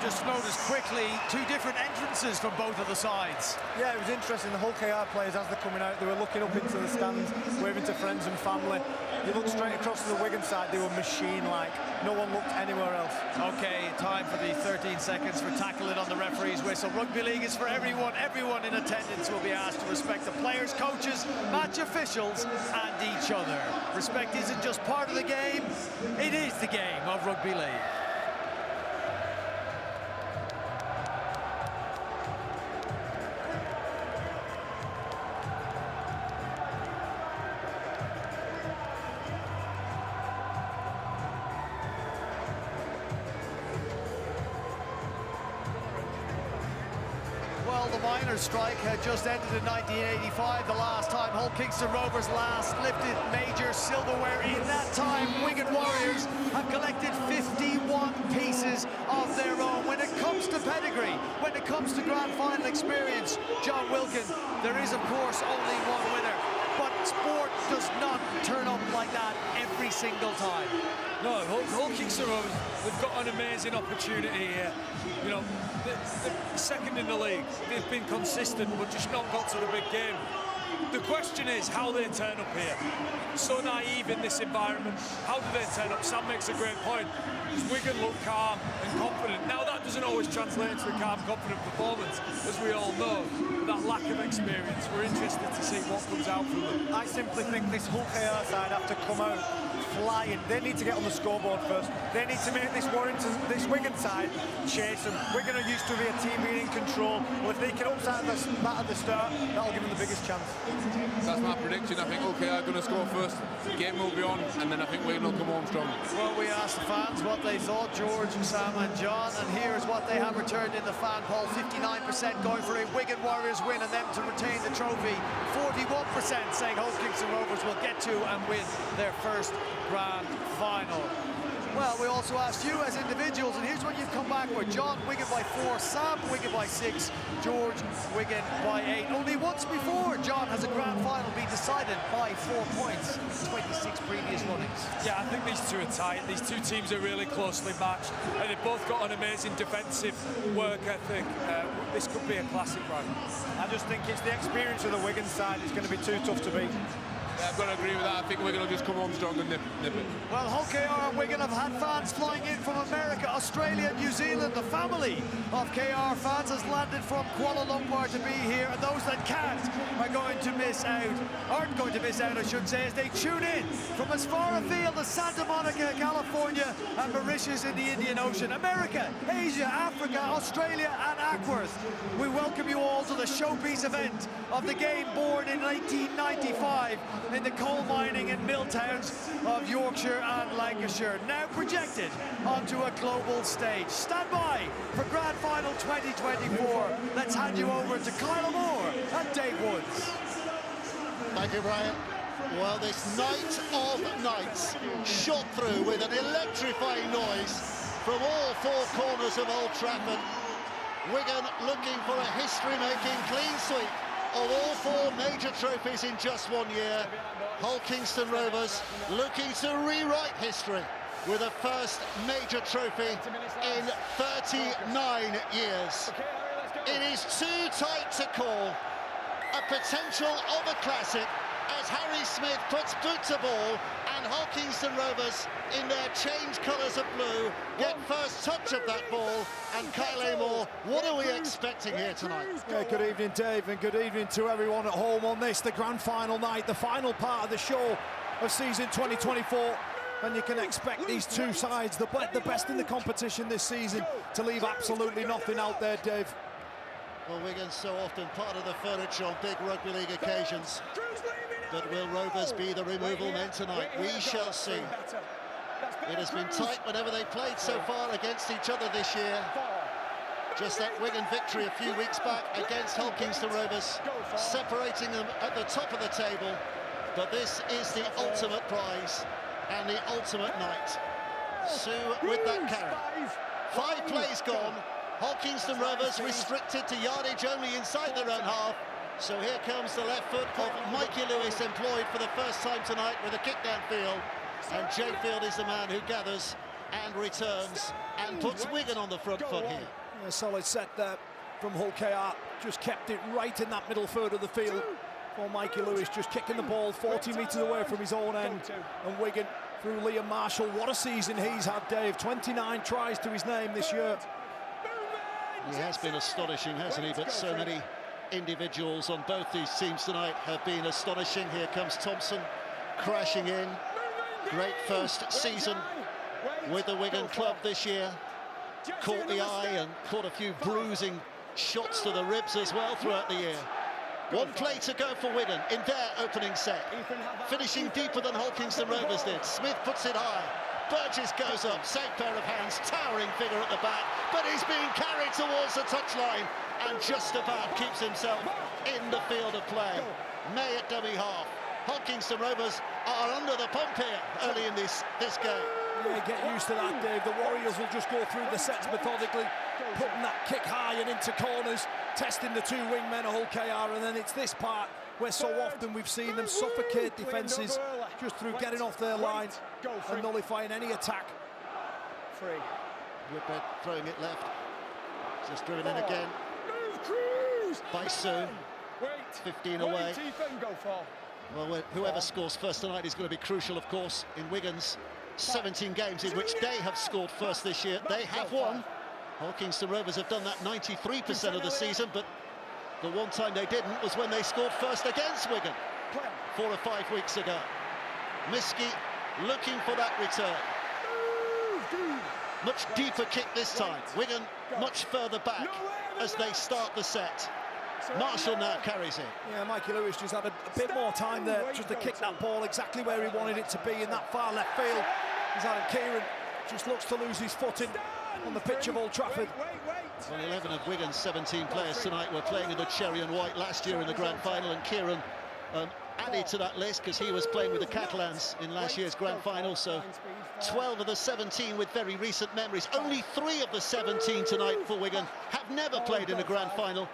just noticed quickly, two different entrances from both of the sides. Yeah, it was interesting. The Hull KR players, as they're coming out, they were looking up into the stands, waving to friends and family. You look straight across to the Wigan side, they were machine-like. No one looked anywhere else. Okay, time for the 13 seconds for tackling on the referee's whistle. Rugby league is for everyone. Everyone in attendance will be asked to respect the players, coaches, match officials, and each other. Respect isn't just part of the game, it is the game of rugby league. Well, the miners' strike had just ended in 1985, the last time Hull Kingston Rovers last lifted major silverware. In that time, Wigan Warriors have collected 51 pieces of their own. When it comes to pedigree, when it comes to grand final experience, John Wilkin, there is, of course, only one winner. But sport does not turn up like that every single time. No, Hull Kingston Rovers, they've got an amazing opportunity here. You know, they're second in the league. They've been consistent, but just not got to the big game. The question is how they turn up here. So naive in this environment. How do they turn up? Sam makes a great point. Does Wigan look calm and confident? Now, that doesn't always translate into a calm, confident performance, as we all know. That lack of experience, we're interested to see what comes out from them. I simply think this Hull KR side have to come out flying. They need to get on the scoreboard first. They need to make this Wigan side chase them. Wigan are used to be a team being in control. Well, if they can upset that at the start, that'll give them the biggest chance. That's my prediction. I think OK are going to score first. The game will be on, and then I think Wigan will come home strong. Well, we asked the fans what they thought, George, Sam and John, and here's what they have returned in the fan poll. 59% going for a Wigan Warriors win and them to retain the trophy. 41% saying Hull Kingston Rovers will get to and win their first grand final. Well, we also asked you as individuals, and here's what you've come back with. John, Wigan by 4, Sam, Wigan by 6, George, Wigan by 8. Only once before John has a grand final been decided by 4 points, 26 previous runnings. Yeah, I think these two are tight. These two teams are really closely matched, and they've both got an amazing defensive work ethic. This could be a classic run. I just think it's the experience of the Wigan side is going to be too tough to beat. Yeah, I've got to agree with that. I think Wigan will just come home strong and nip it. Well, Hull KR and Wigan have had fans flying in from America, Australia, New Zealand. The family of KR fans has landed from Kuala Lumpur to be here, and those that can't are going to miss out, aren't going to miss out, I should say, as they tune in from as far afield as Santa Monica, California, and Mauritius in the Indian Ocean. America, Asia, Africa, Australia, and Ackworth. We welcome you all to the showpiece event of the game born in 1995 in the coal mining and mill towns of Yorkshire and Lancashire, now projected onto a global stage. Stand by for Grand Final 2024. Let's hand you over to Kyle Moore and Dave Woods. Thank you, Brian. Well, this night of nights shot through with an electrifying noise from all 4 corners of Old Trafford. Wigan looking for a history-making clean sweep of all 4 major trophies in just 1 year. Hull Kingston Rovers looking to rewrite history with a first major trophy in 39 years. It is too tight to call. A potential of a classic as Harry Smith puts boot to ball, and Hull Kingston Rovers, in their changed colours of blue, get first touch of that ball. And Kyle Amor, what are we expecting here tonight? Yeah, good evening, Dave, and good evening to everyone at home on this, the grand final night, the final part of the show of season 2024. And you can expect these two sides, the best in the competition this season, to leave absolutely nothing out there, Dave. Well, Wigan's so often part of the furniture on big rugby league occasions. But will Rovers be the removal men tonight? We shall see. It has been tight whenever they played so far against each other this year. Just that Wigan victory a few weeks back against Hull Kingston Rovers, separating them at the top of the table. But this is the ultimate prize and the ultimate night. Sue with that carry. 5 plays gone. Hull Kingston Rovers restricted to yardage only inside their own half. So here comes the left foot of Mikey Lewis, employed for the first time tonight with a kick downfield. And Jay Field is the man who gathers and returns and puts Wigan on the front foot here. Yeah, solid set there from Hull KR. Just kept it right in that middle third of the field. For Mikey Lewis just kicking the ball 40 metres away from his own end. And Wigan through Liam Marshall. What a season he's had, Dave. 29 tries to his name this year. He has been astonishing, hasn't he? But so many individuals on both these teams tonight have been astonishing. Here comes Thompson crashing in. Great first season with the Wigan club this year. Caught the eye and caught a few bruising shots to the ribs as well throughout the year. One play to go for Wigan in their opening set. Finishing deeper than Hull Kingston Rovers did. Smith puts it high. Burgess goes up, same pair of hands, towering figure at the back, but he's being carried towards the touchline and just about keeps himself in the field of play. May at dummy half. Hull Kingston Rovers are under the pump here early in this game. Yeah, get used to that, Dave. The Warriors will just go through the sets methodically, putting that kick high and into corners, testing the two wingmen of Hull KR, and then it's this part where so often we've seen them suffocate defences just through getting off their line and nullifying any attack. Whitbread throwing it left. Just driven in again. By Sue. 15 away. Well, whoever scores first tonight is going to be crucial, of course, in Wigan's 17 games in which they have scored first this year. They have won. Hull Kingston Rovers have done that 93% of the season, but the one time they didn't was when they scored first against Wigan 4 or 5 weeks ago. Miski looking for that return. Much deeper kick this time. Wigan much further back as they start the set. Marshall now carries it. Yeah, Mikey Lewis just had a bit more time there just to kick that ball exactly where he wanted it to be in that far left field. As Adam Kieran just looks to lose his footing on the pitch of Old Trafford. Well, 11 of Wigan's 17 players tonight were playing in the cherry and white last year in the grand final, and Kieran added to that list because he was playing with the Catalans in last year's grand final. So 12 of the 17 with very recent memories. Only 3 of the 17 tonight for Wigan have never played in a grand final,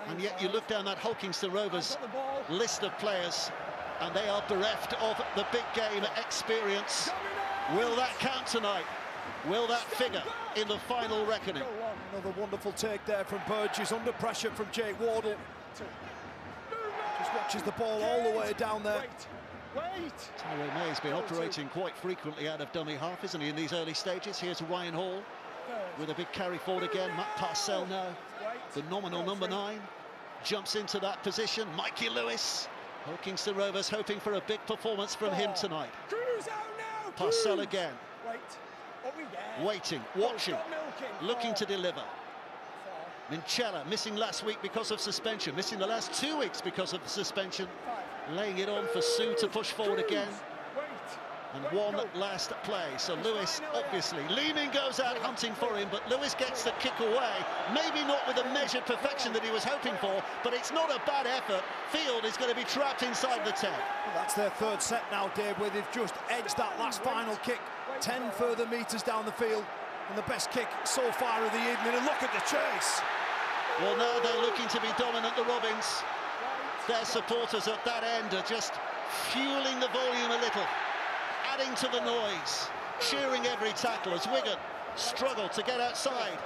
and yet you look down that Hull Kingston Rovers list of players and they are bereft of the big game experience. Will that count tonight? Will that figure in the final reckoning? Another wonderful take there from Burgess, under pressure from Jake Wardle. Just watches the ball all the way down there. Tyrone May's been operating quite frequently out of dummy half, isn't he, in these early stages? Here's Ryan Hall with a big carry forward again. Matt Parcell now, the nominal number 9, jumps into that position. Mikey Lewis. Hull Kingston Rovers hoping for a big performance from him tonight. Parcell again. Waiting, watching, looking to deliver. Minchella missing last week because of suspension, missing the last 2 weeks because of the suspension. Laying it on for Sue to push forward again. And one last play. So Lewis, obviously, Leeming goes out hunting for him, but Lewis gets the kick away. Maybe not with the measured perfection that he was hoping for, but it's not a bad effort. Field is going to be trapped inside the 10. Well, that's their third set now, Dave, where they've just edged that last final kick 10 further metres down the field, and the best kick so far of the evening. And look at the chase. Well, now they're looking to be dominant, the Robins. Their supporters at that end are just fueling the volume a little, adding to the noise, cheering every tackle as Wigan struggle to get outside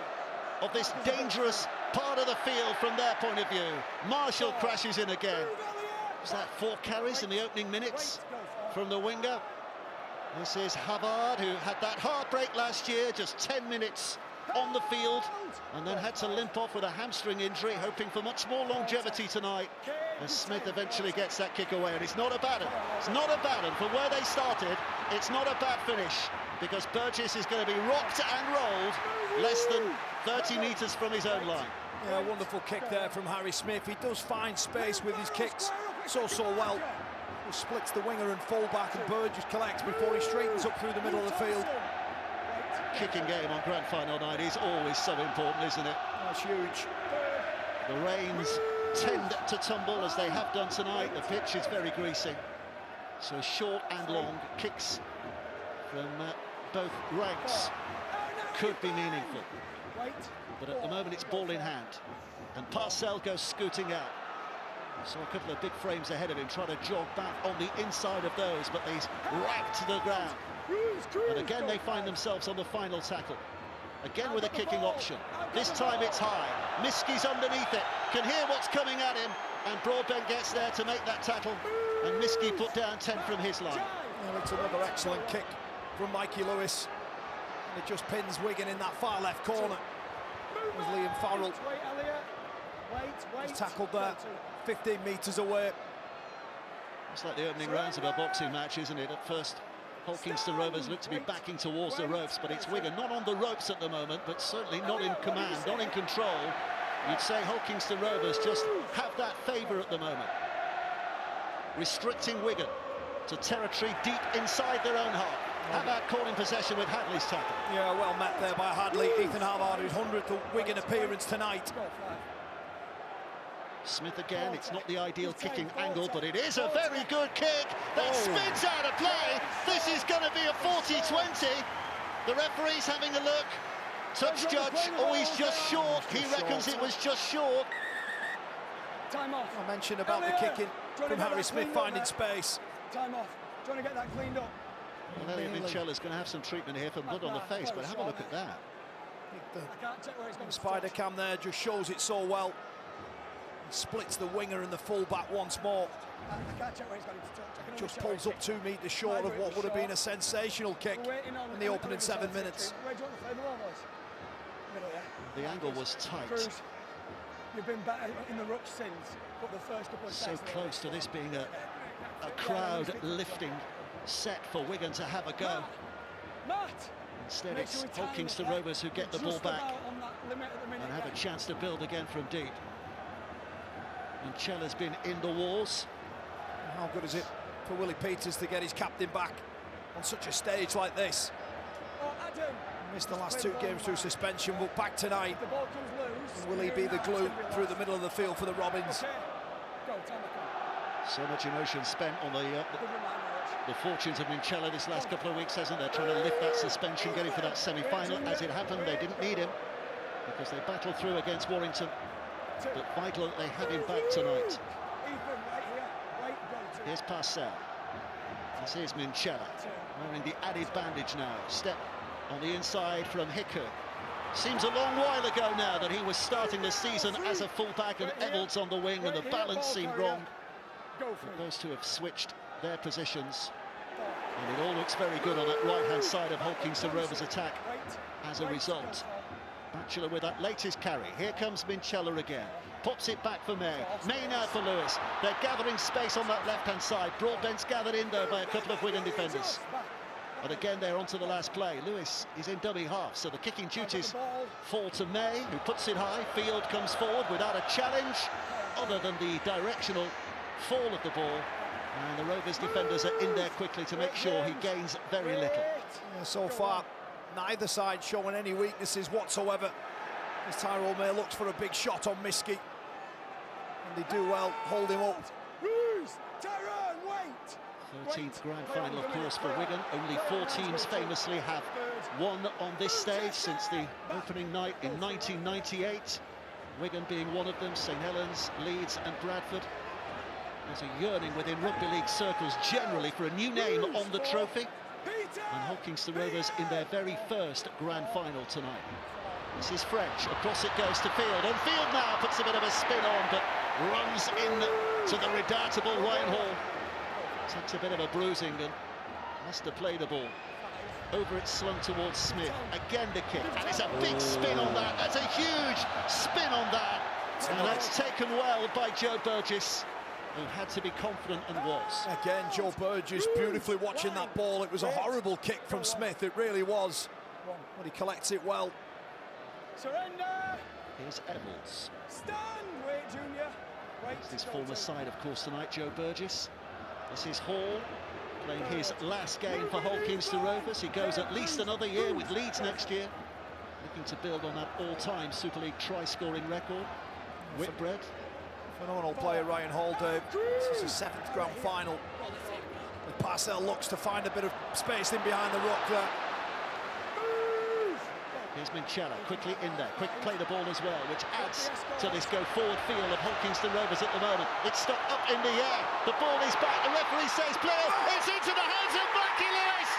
of this dangerous part of the field from their point of view. Marshall crashes in again. Was that 4 carries in the opening minutes from the winger? This is Havard, who had that heartbreak last year, just 10 minutes on the field, and then had to limp off with a hamstring injury, hoping for much more longevity tonight. As Smith eventually gets that kick away, and it's not a bad one. It's not a bad one. From where they started, it's not a bad finish, because Burgess is going to be rocked and rolled less than 30 metres from his own line. Yeah, wonderful kick there from Harry Smith. He does find space with his kicks so well. He splits the winger and fullback, and Burgess collects before he straightens up through the middle of the field. Kicking game on grand final night is always so important, isn't it? That's huge. The reins tend to tumble as they have done tonight. The pitch is very greasy. So short and long kicks from both ranks could be meaningful. But at the moment it's ball in hand. And Parcell goes scooting out. So a couple of big frames ahead of him, trying to jog back on the inside of those, but he's racked to the ground. And again they find themselves on the final tackle. Again with a kicking option. This time it's high. Miski's underneath it. Can hear what's coming at him. And Broadbent gets there to make that tackle. And Miski put down 10 from his line. Well, it's another excellent kick from Mikey Lewis. And it just pins Wigan in that far left corner. As Liam Farrell is tackled there, 15 metres away. It's like the opening rounds of a boxing match, isn't it? At first, Kingston Rovers look to be backing towards the ropes, but it's Wigan not on the ropes at the moment, but certainly not in command, not in control. You'd say Kingston Rovers just have that favour at the moment. Restricting Wigan to territory deep inside their own half. How about caught in possession with Hadley's tackle? Yeah, well met there by Hadley. Ethan Harvard, his 100th Wigan appearance tonight. Smith again, it's not the ideal kicking angle, but it is a very good kick that spins out of play. This is going to be a 40-20. The referee's having a look. Touch judge, he's just short. He reckons it was just short. Time off. I mentioned about the kicking from Harry Smith finding space. Time off. Do you want to get that cleaned up? Well, Elliot Minchella's going to have some treatment here for blood on the face, but have a look at that. The spider cam there just shows it so well. He splits the winger and the fullback once more. Just pulls up 2 metres short of what would have been a sensational kick in the opening 7 minutes. The angle was tight. You've been better in the ruck since, but the first couple of so close to this being a crowd lifting set for Wigan to have a go. Instead it's Kingston Rovers who get the ball back and have a chance to build again from deep. And Chella's been in the wars. How good is it for Willie Peters to get his captain back on such a stage like this? Missed the last 2 games through suspension, but back tonight. And will he be the glue through the middle of the field for the Robins? So much emotion spent on the fortunes of Minchella this last couple of weeks, hasn't there? Trying to lift that suspension, getting for that semi-final. As it happened, they didn't need him because they battled through against Warrington. But vital that they had him back tonight. Here's Parcell. This is Minchella, wearing the added bandage now. Step on the inside from Hicker. Seems a long while ago now that he was starting the season as a fullback and Evalds on the wing, and the balance seemed wrong. But those two have switched their positions, and it all looks very good on that right-hand side of Kingston Rovers' attack as a result. Batchelor with that latest carry. Here comes Minchella again. Pops it back for May. May now for Lewis. They're gathering space on that left-hand side. Broadbent's gathered in there by a couple of Wigan defenders. But again, they're onto the last play. Lewis is in dummy half, so the kicking duties fall to May, who puts it high. Field comes forward without a challenge, other than the directional fall of the ball. And the Rovers defenders are in there quickly to make sure he gains very little. Yeah, so far, neither side showing any weaknesses whatsoever. As Tyrone May looks for a big shot on Miski. And they do well, hold him up. 13th grand final, of course, for Wigan. Only 4 teams famously have won on this stage since the opening night in 1998. Wigan being one of them, St Helens, Leeds and Bradford. There's a yearning within rugby league circles generally for a new name on the trophy. And Kingston Rovers in their very first grand final tonight. This is French, across it goes to Field, and Field now puts a bit of a spin on, but runs in to the redoubtable Ryan Hall. Takes a bit of a bruising and has to play the ball. Over it slung towards Smith, again the kick, and it's a big spin on that, that's a huge spin on that. And that's taken well by Joe Burgess, who had to be confident and was. Again, Joe Burgess beautifully watching that ball. It was a horrible kick from Smith, it really was. But he collects it well. Surrender! Here's Evalds. Stand! Wait, Junior. Wait. His former side, of course, tonight, Joe Burgess. This is Hall, playing his last game for Kingston Rovers. He goes at least another year with Leeds next year, looking to build on that all-time Super League try-scoring record. Whitbread. Phenomenal player, Ryan Hall, Dave. This is his 7th grand final. And Parcell looks to find a bit of space in behind the ruck there. Here's Minchella, quickly in there, quick play the ball as well, which adds to this go-forward feel of Kingston Rovers at the moment. It's stuck up in the air, the ball is back, the referee says play, it's into the hands of Mikey Lewis!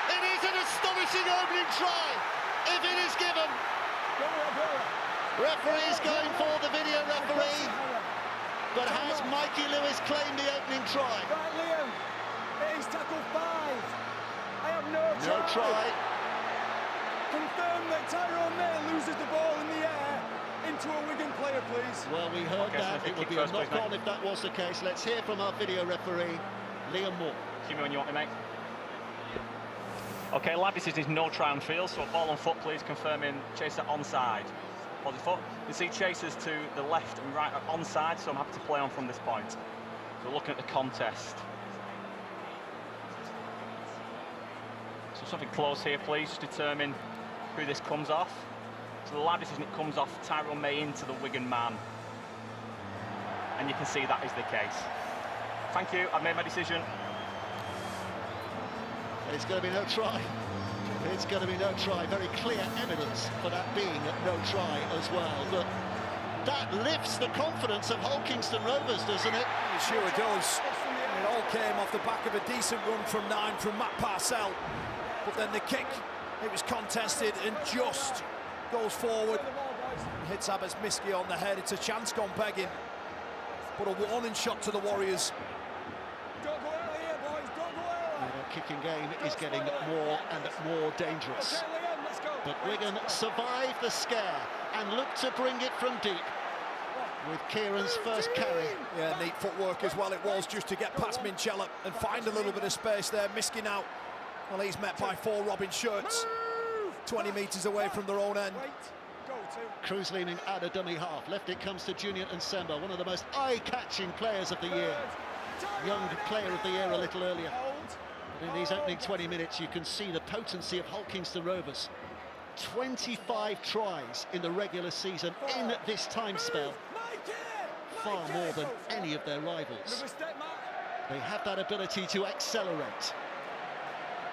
It is an astonishing opening try, if it is given. Referee's going for the video referee, but has Mikey Lewis claimed the opening try? Right, Liam. It is tackle 5. I have no try. Confirm that Tyrone May loses the ball in the air into a Wigan player, please. Well, we heard that. It would be a knock-on if that was the case. Let's hear from our video referee, Liam Moore. See me when you want me, mate. OK, lad, this is no try on field, so ball on foot, please, confirming chaser onside. Hold his foot. You see chasers to the left and right are onside, so I'm happy to play on from this point. So looking at the contest. So something close here, please, just determine who this comes off. So the lad decision, it comes off Tyrone May into the Wigan man. And you can see that is the case. Thank you, I've made my decision. It's going to be no try. It's going to be no try. Very clear evidence for that being no try as well. But that lifts the confidence of Hull Kingston Rovers, doesn't it? It sure does. It all came off the back of a decent run from 9 from Matt Parcell. But then the kick, it was contested and just goes forward and hits Abbas Miski on the head. It's a chance gone begging, but a warning shot to the Warriors. Don't go early here, boys. Don't go early. The kicking game is getting more and more dangerous. Okay, Liam, let's go. But Wigan survive the scare and look to bring it from deep with Kieran's first carry. Yeah, neat footwork as well it was, just to get past Minchella and find a little bit of space there. Miski now, well, he's met by 4 Robin Shirts, 20 metres away from their own end. Cruz leaning at a dummy half. Left it comes to Junior Nsemba, one of the most eye-catching players of the year. Young player of the year a little earlier. But in these opening 20 minutes, you can see the potency of Hull Kingston Rovers. 25 tries in the regular season in this time spell. Far more than any of their rivals. They have that ability to accelerate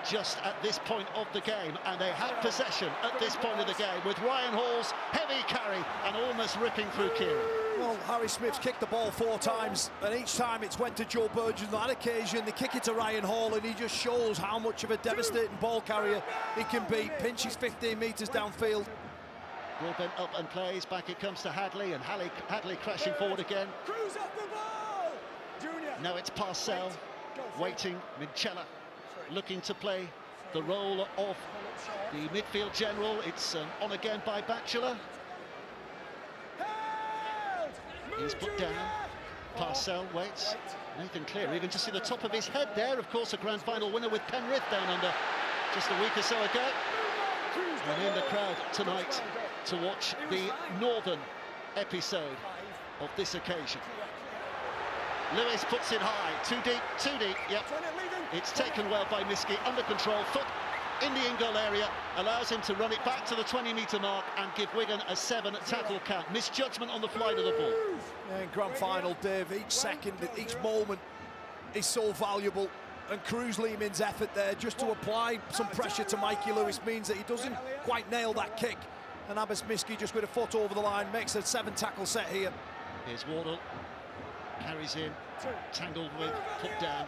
just at this point of the game, and they have possession at this point of the game with Ryan Hall's heavy carry and almost ripping through Kieran. Well, Harry Smith's kicked the ball 4 times, and each time it's went to Joe Burgess. On that occasion, they kick it to Ryan Hall, and he just shows how much of a devastating ball carrier he can be. Pinches 15 metres downfield. Broadbent up and plays, back it comes to Hadley, and Hadley crashing forward again. Cruz off the ball! Junior. Now it's Parcell, waiting, Minchella looking to play the role of the midfield general. It's on again by Batchelor. He's put down. Parcell waits. Nathan Clear, even to see the top of his head there. Of course, a grand final winner with Penrith down under just a week or so ago. And in the crowd tonight to watch the Northern episode of this occasion. Lewis puts it high, too deep, yep. It's taken well by Miski, under control, foot in the in-goal area, allows him to run it back to the 20-metre mark and give Wigan a 7 tackle count. Misjudgment on the flight of the ball. Yeah, in grand final, Dave, each second, each moment is so valuable, and Cruz Lehman's effort there just to apply some pressure to Mikey Lewis means that he doesn't quite nail that kick, and Abbas Miski just with a foot over the line makes a 7 tackle set here. Here's Wardle, carries in, tangled with, put down.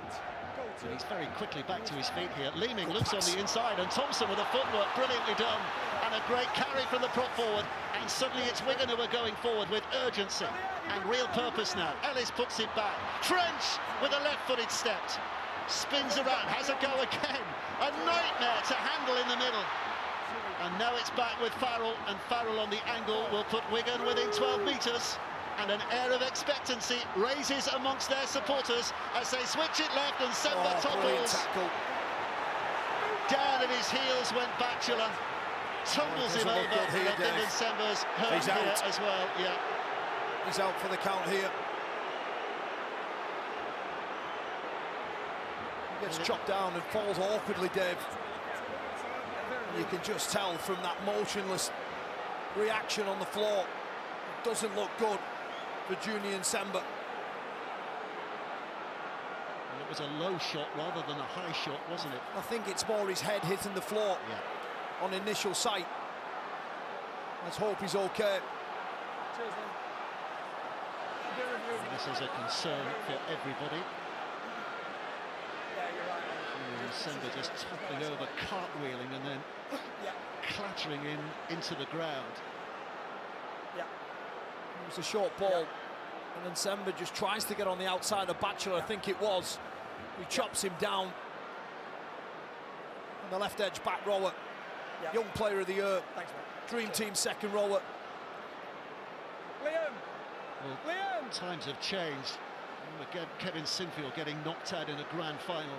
And he's very quickly back to his feet here. Leeming looks on the inside, and Thompson with a footwork, brilliantly done. And a great carry from the prop forward. And suddenly it's Wigan who are going forward with urgency and real purpose now. Ellis puts it back. French with a left-footed step. Spins around, has a go again. A nightmare to handle in the middle. And now it's back with Farrell, and Farrell on the angle will put Wigan within 12 metres. And an air of expectancy raises amongst their supporters as they switch it left, and Nsemba topples. Down at his heels went Batchelor. Tumbles him over. I think Nsemba's hurt here as well. Yeah. He's out for the count here. He gets chopped down and falls awkwardly, Dave. You can just tell from that motionless reaction on the floor. It doesn't look good for Junior Nsemba. It was a low shot rather than a high shot, wasn't it? I think it's more his head hitting the floor on initial sight. Let's hope he's okay. This is a concern for everybody. Semba just toppling over, cartwheeling, and then clattering into the ground. It was a short ball, and then Semba just tries to get on the outside of Batchelor, I think it was. He chops him down. And the left edge back rower, young player of the year, Dream Team second rower. Well, times have changed. Again, Kevin Sinfield getting knocked out in a grand final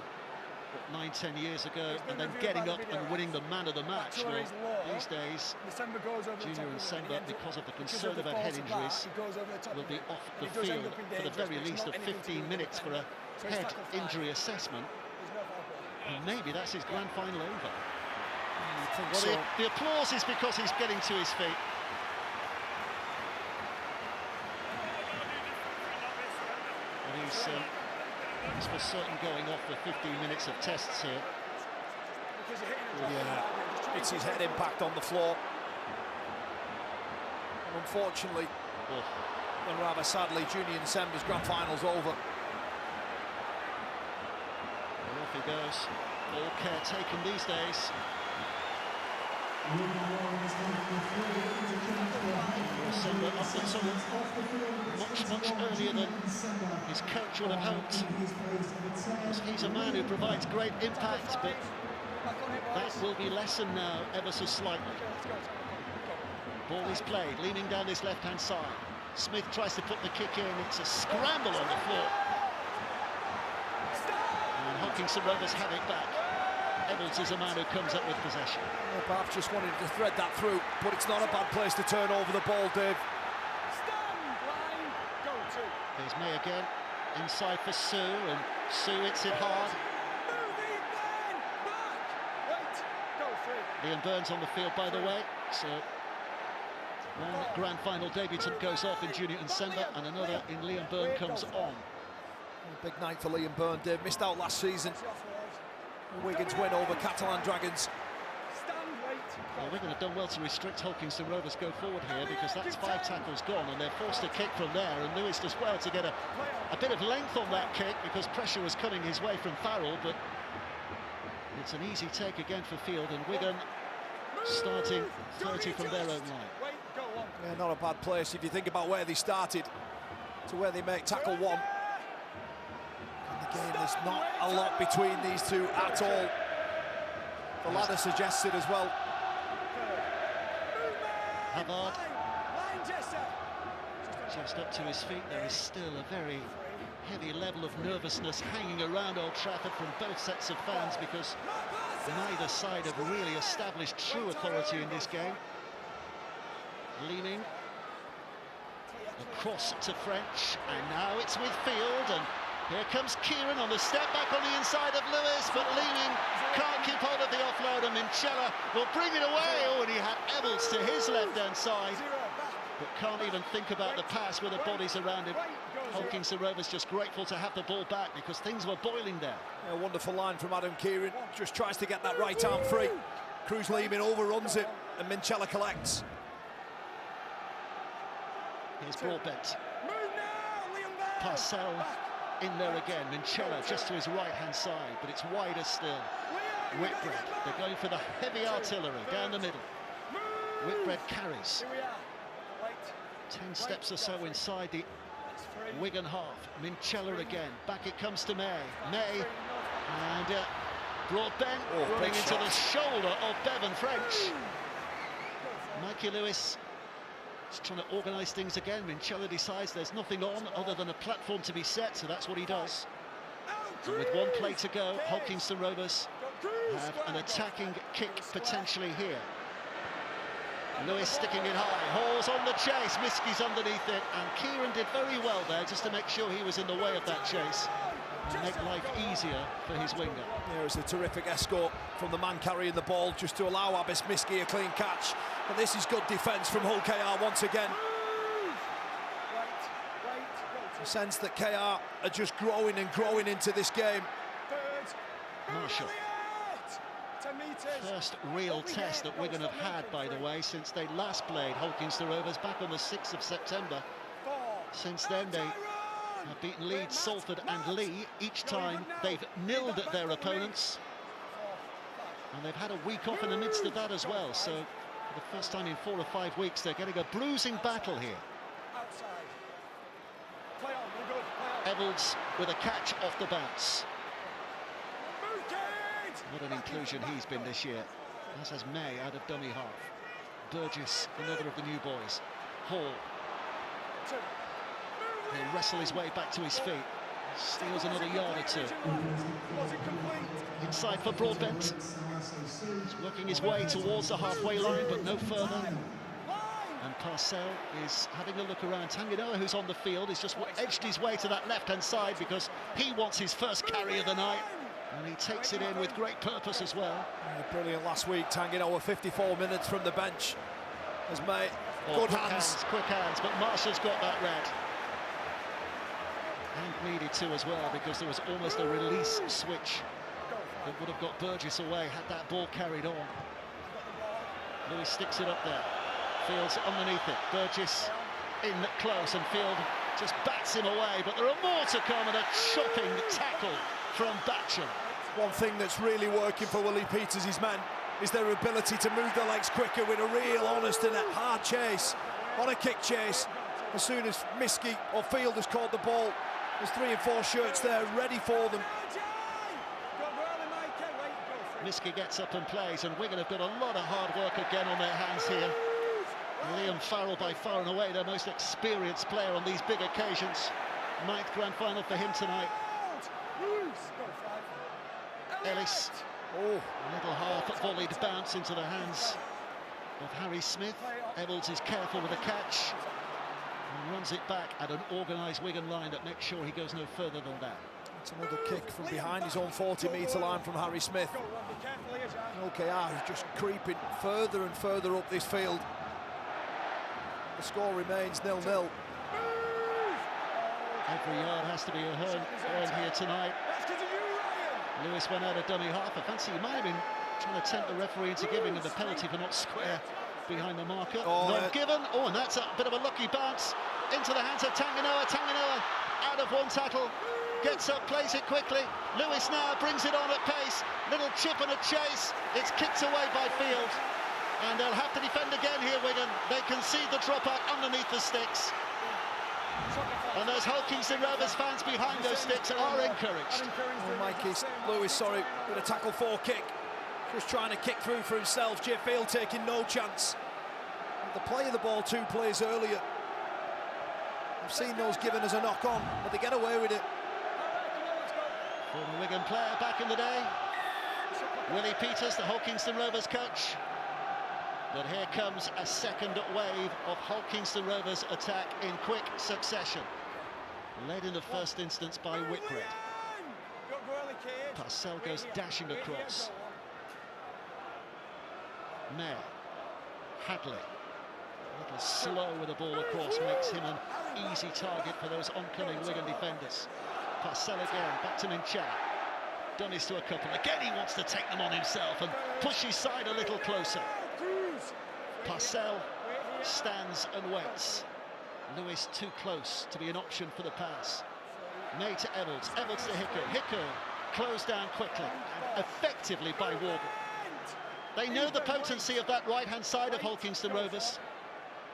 9-10 years ago, and then getting up and winning the man of the match. Well, these days, Junior and Semba, because of the concern about head injuries, will be off the field for the very least of 15 minutes for a head injury assessment. And maybe that's his grand final over. Well, the applause is because he's getting to his feet. He's for certain going off for 15 minutes of tests here. Yeah, it's his head impact on the floor. And unfortunately, and rather sadly, Junior and Semba's grand final's over. And off he goes. All care taken these days. Semba up the tunnel much earlier than his coach would have hoped. He's a man who provides great impact, but that will be lessened now ever so slightly. Ball is played, leaning down his left-hand side. Smith tries to put the kick in. It's a scramble on the floor. And Kingston Rovers have it back. Edwards is a man who comes up with possession. Well, perhaps just wanted to thread that through, but it's not a bad place to turn over the ball, Dave. Here's May again, inside for Sue, and Sue hits it hard. Liam Burns on the field, by the way, so one grand final debutant goes off in Junior and Semba, and another in Liam Byrne comes on. Big night for Liam Byrne, Dave. Missed out last season. Wigan's win over Catalan Dragons. Well, Wigan have done well to restrict Kingston Rovers go forward here, because that's 5 tackles gone, and they're forced to kick from there, and Lewis does well to get a bit of length on that kick, because pressure was coming his way from Farrell, but it's an easy take again for Field, and Wigan starting 30 from their own line. Yeah, not a bad place if you think about where they started to where they make tackle 1. In the game, there's not a lot between these two at all. The ladder suggests it as well. Havard just up to his feet. There is still a very heavy level of nervousness hanging around Old Trafford from both sets of fans, because neither side have really established true authority in this game. Leaning across to French, and now it's with Field, and here comes Kieran on the step back on the inside of Lewis, but Leaning can't keep hold of the offload, and Minchella will bring it away. Oh, and he had Edwards to his left-hand side, but can't even think about the pass with the bodies around him. Kingston Rovers just grateful to have the ball back, because things were boiling there. A wonderful line from Adam Kieran. Just tries to get that right arm free. Cruz Leeming overruns it, and Minchella collects. Here's Broadbent. Parcell in there again. Minchella just to his right-hand side, but it's wider still. Whitbread, they're going for the heavy artillery down the middle. Whitbread carries. 10 steps or so inside the Wigan half. Minchella again. Back it comes to May. May and Broadbent running into the shoulder of Bevan French. Mikey Lewis is trying to organise things again. Minchella decides there's nothing on other than a platform to be set, so that's what he does. And with 1 play to go, Kingston Rovers have an attacking kick potentially here. Lewis sticking it high, Hall's on the chase, Miskey's underneath it, and Kieran did very well there just to make sure he was in the way of that chase and make life easier for his winger. There was a terrific escort from the man carrying the ball just to allow Abbas Miskey a clean catch. But this is good defence from Hull KR once again. A sense that KR are just growing and growing into this game. Marshall. First real test that Wigan have had, by the way, since they last played Kingston Rovers back on the 6th of September. Since then, they have beaten Leeds, Salford and Lee. Each time they've nilled at their opponents. And they've had a week off in the midst of that as well, so for the first time in 4 or 5 weeks they're getting a bruising battle here. Evalds with a catch off the bounce. What an inclusion he's been this year, as has May out of dummy half. Burgess, another of the new boys. Hall. He'll wrestle his way back to his feet. Steals another yard or two. Inside for Broadbent. He's working his way towards the halfway line, but no further. And Parcell is having a look around. Tanganoa, who's on the field, has just edged his way to that left-hand side because he wants his first carry of the night. And he takes it in with great purpose as well. Brilliant last week, Tanganoa, 54 minutes from the bench. As May, good hands. Quick hands, but Marshall's got that red. And needed to as well, because there was almost a release switch that would have got Burgess away had that ball carried on. Lewis sticks it up there. Field's underneath it. Burgess in close, and Field just bats him away, but there are more to come, and a chopping tackle from Batcham. One thing that's really working for Willie Peters' men is their ability to move their legs quicker with a real honest and a hard chase. On a kick chase, as soon as Miskey or Field has caught the ball, there's 3 and 4 shirts there ready for them. Miskey gets up and plays, and Wigan have got a lot of hard work again on their hands here. Liam Farrell, by far and away their most experienced player on these big occasions. 9th grand final for him tonight. Ellis, a little half volleyed bounce into the hands of Harry Smith. Evalds is careful with the catch and runs it back at an organised Wigan line that makes sure he goes no further than that. It's another kick from behind his own 40-metre line from Harry Smith. OKR is just creeping further and further up this field. The score remains 0-0. Every yard has to be earned here tonight. Lewis went out of dummy half. I fancy he might have been trying to tempt the referee into giving him the penalty for not square behind the marker. Not given. Oh, and that's a bit of a lucky bounce into the hands of Tanganoa. Tanganoa out of one tackle, gets up, plays it quickly. Lewis now brings it on at pace. Little chip and a chase. It's kicked away by Field. And they'll have to defend again here, Wigan. They concede the dropout underneath the sticks. And those Kingston Rovers fans behind those sticks are encouraged. Oh, Mikey Lewis, with a tackle 4 kick. Just trying to kick through for himself. Jay Field taking no chance. The play of the ball 2 plays earlier. I've seen those given as a knock-on, but they get away with it. Former Wigan player back in the day. Willie Peters, the Kingston Rovers coach. But here comes a second wave of Kingston Rovers attack in quick succession. Led in the first instance by Whitbread. Parcell goes dashing across. Mayer, Hadley, a little slow with the ball across, makes him an easy target for those oncoming Wigan defenders. Parcell again, back to Mincha. Done this to a couple. Again he wants to take them on himself and push his side a little closer. Parcell stands and waits. Lewis too close to be an option for the pass. May to Evalds, Evalds to Hicko. Hicko closed down quickly, effectively by Warburton. They know the potency of that right-hand side of Kingston Rovers.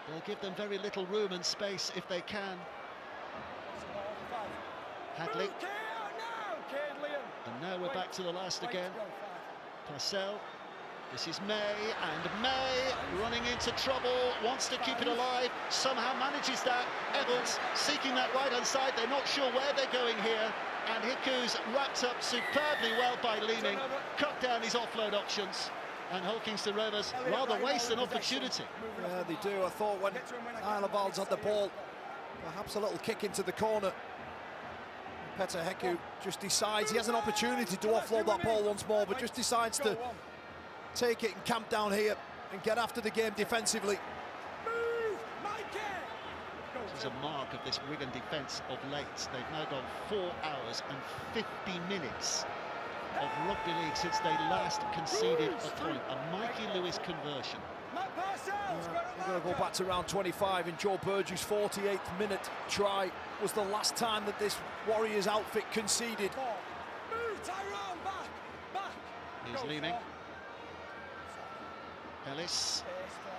They'll give them very little room and space if they can. Hadley. And now we're back to the last again. Parcell. This is May, and May running into trouble, wants to keep it alive, somehow manages that. Evalds seeking that right-hand side, they're not sure where they're going here, and Hiku's wrapped up superbly well by Leeming, cut down his offload options, and Kingston Rovers rather waste an opportunity. Yeah, they do. I thought when Islevalds had the ball, perhaps a little kick into the corner. Petter Heku just decides he has an opportunity to offload that ball once more, but just decides to take it and camp down here and get after the game defensively. This is a mark of this Wigan defence of late. They've now gone 4 hours and 50 minutes of rugby league since they last conceded a point. A Mikey Lewis conversion. We're going to go back to round 25, and Joe Burgess' 48th minute try was the last time that this Warriors outfit conceded. Here's Leeming. Ellis,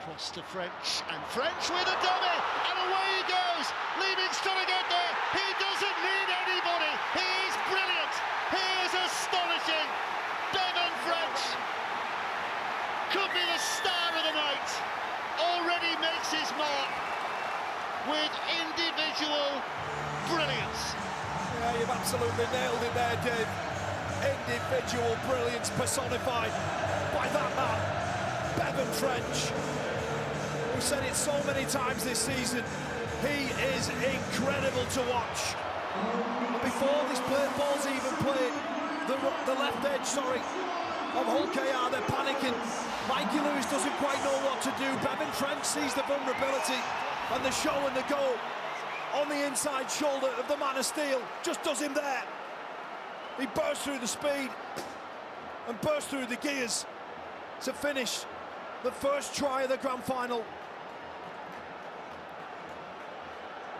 cross to French, and French with a dummy, and away he goes. Leaving's trying to get there. He doesn't need anybody. He is brilliant. He is astonishing. Bevan French could be the star of the night. Already makes his mark with individual brilliance. Yeah, you've absolutely nailed it there, Dave. Individual brilliance personified by that man, Bevan French. We've said it so many times this season. He is incredible to watch. And before this ball's even played, the left edge, of Hull KR, they're panicking. Mikey Lewis doesn't quite know what to do. Bevan French sees the vulnerability, and the show and the goal on the inside shoulder of the man of steel just does him there. He bursts through the speed and bursts through the gears to finish the first try of the grand final.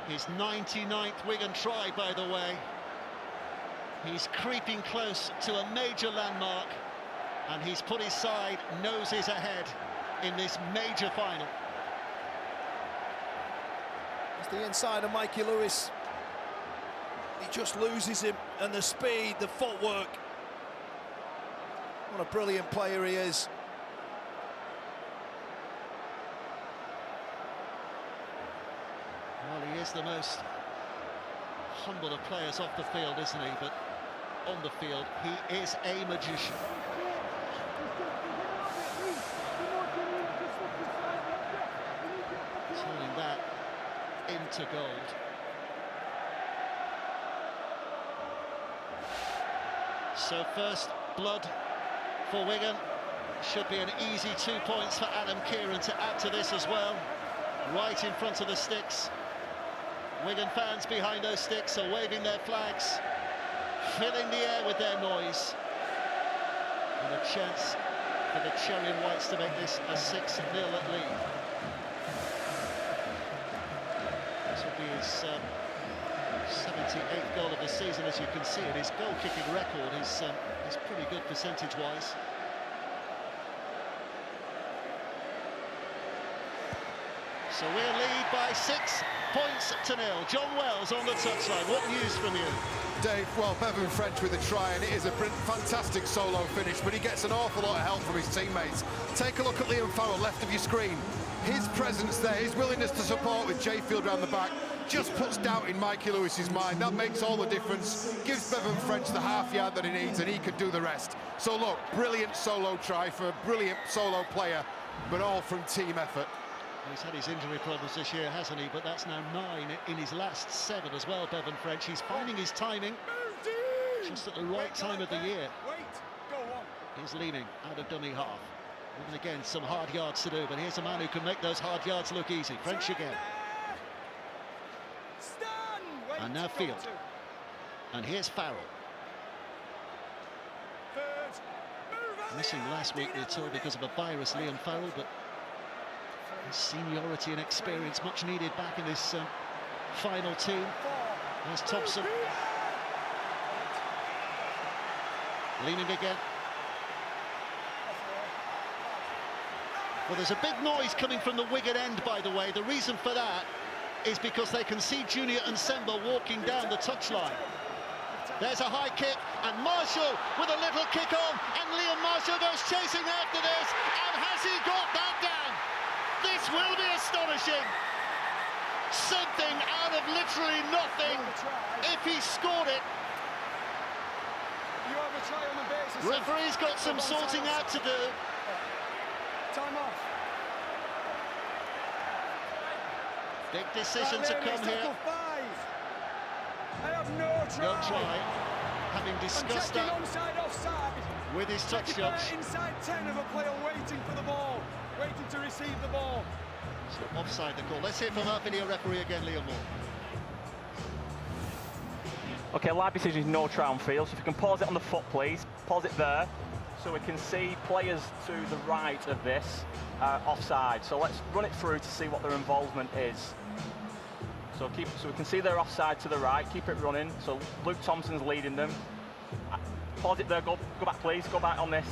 His 99th Wigan try, by the way. He's creeping close to a major landmark, and he's put his side noses ahead in this major final. It's the inside of Mikey Lewis. He just loses him, and the speed, the footwork. What a brilliant player he is. Well, he is the most humble of players off the field, isn't he? But on the field, he is a magician. Turning that into gold. So first blood for Wigan. Should be an easy 2 points for Adam Kieran to add to this as well. Right in front of the sticks. Wigan fans behind those sticks are waving their flags, filling the air with their noise. And a chance for the Cherry and Whites to make this a 6-0 lead. This will be his 78th goal of the season, as you can see, and his goal-kicking record is pretty good percentage-wise. So we'll lead by 6 points to nil. John Wells on the touchline. What news from you? Dave, well, Bevan French with a try, and it is a fantastic solo finish, but he gets an awful lot of help from his teammates. Take a look at Liam Farrell, left of your screen. His presence there, his willingness to support with Jayfield round the back, just puts doubt in Mikey Lewis's mind. That makes all the difference, gives Bevan French the half yard that he needs, and he can do the rest. So look, brilliant solo try for a brilliant solo player, but all from team effort. He's had his injury problems this year, hasn't he? But that's now 9 in his last 7 as well, Bevan French. He's finding his timing just at the right time of the year. He's leaning out of dummy half. And again, some hard yards to do, but here's a man who can make those hard yards look easy. French again. And now Field. And here's Farrell. Missing last week, we're told, because of a virus, Liam Farrell, but his seniority and experience much needed back in this final team. There's Thompson. Leaning again. Well, there's a big noise coming from the Wigan end, by the way. The reason for that is because they can see Junior and Semba walking down the touchline. There's a high kick, and Marshall with a little kick on, and Liam Marshall goes chasing after this, and has he got that down? This will be astonishing. Something out of literally nothing, if he scored it. Referee's got some sorting out to do. Time off. Big decision to come here. I have no try. No try. Having discussed that offside. with his touch judge. Inside 10 of a player waiting for the ball, waiting to receive the ball. So offside the call. Let's hear from our video referee again, Liam Moore. Okay, live decision is no try on field, so if you can pause it on the foot, please. Pause it there, so we can see players to the right of this offside. So let's run it through to see what their involvement is. So we can see they're offside to the right, keep it running. So Luke Thompson's leading them. Pause it there, go back please, go back on this.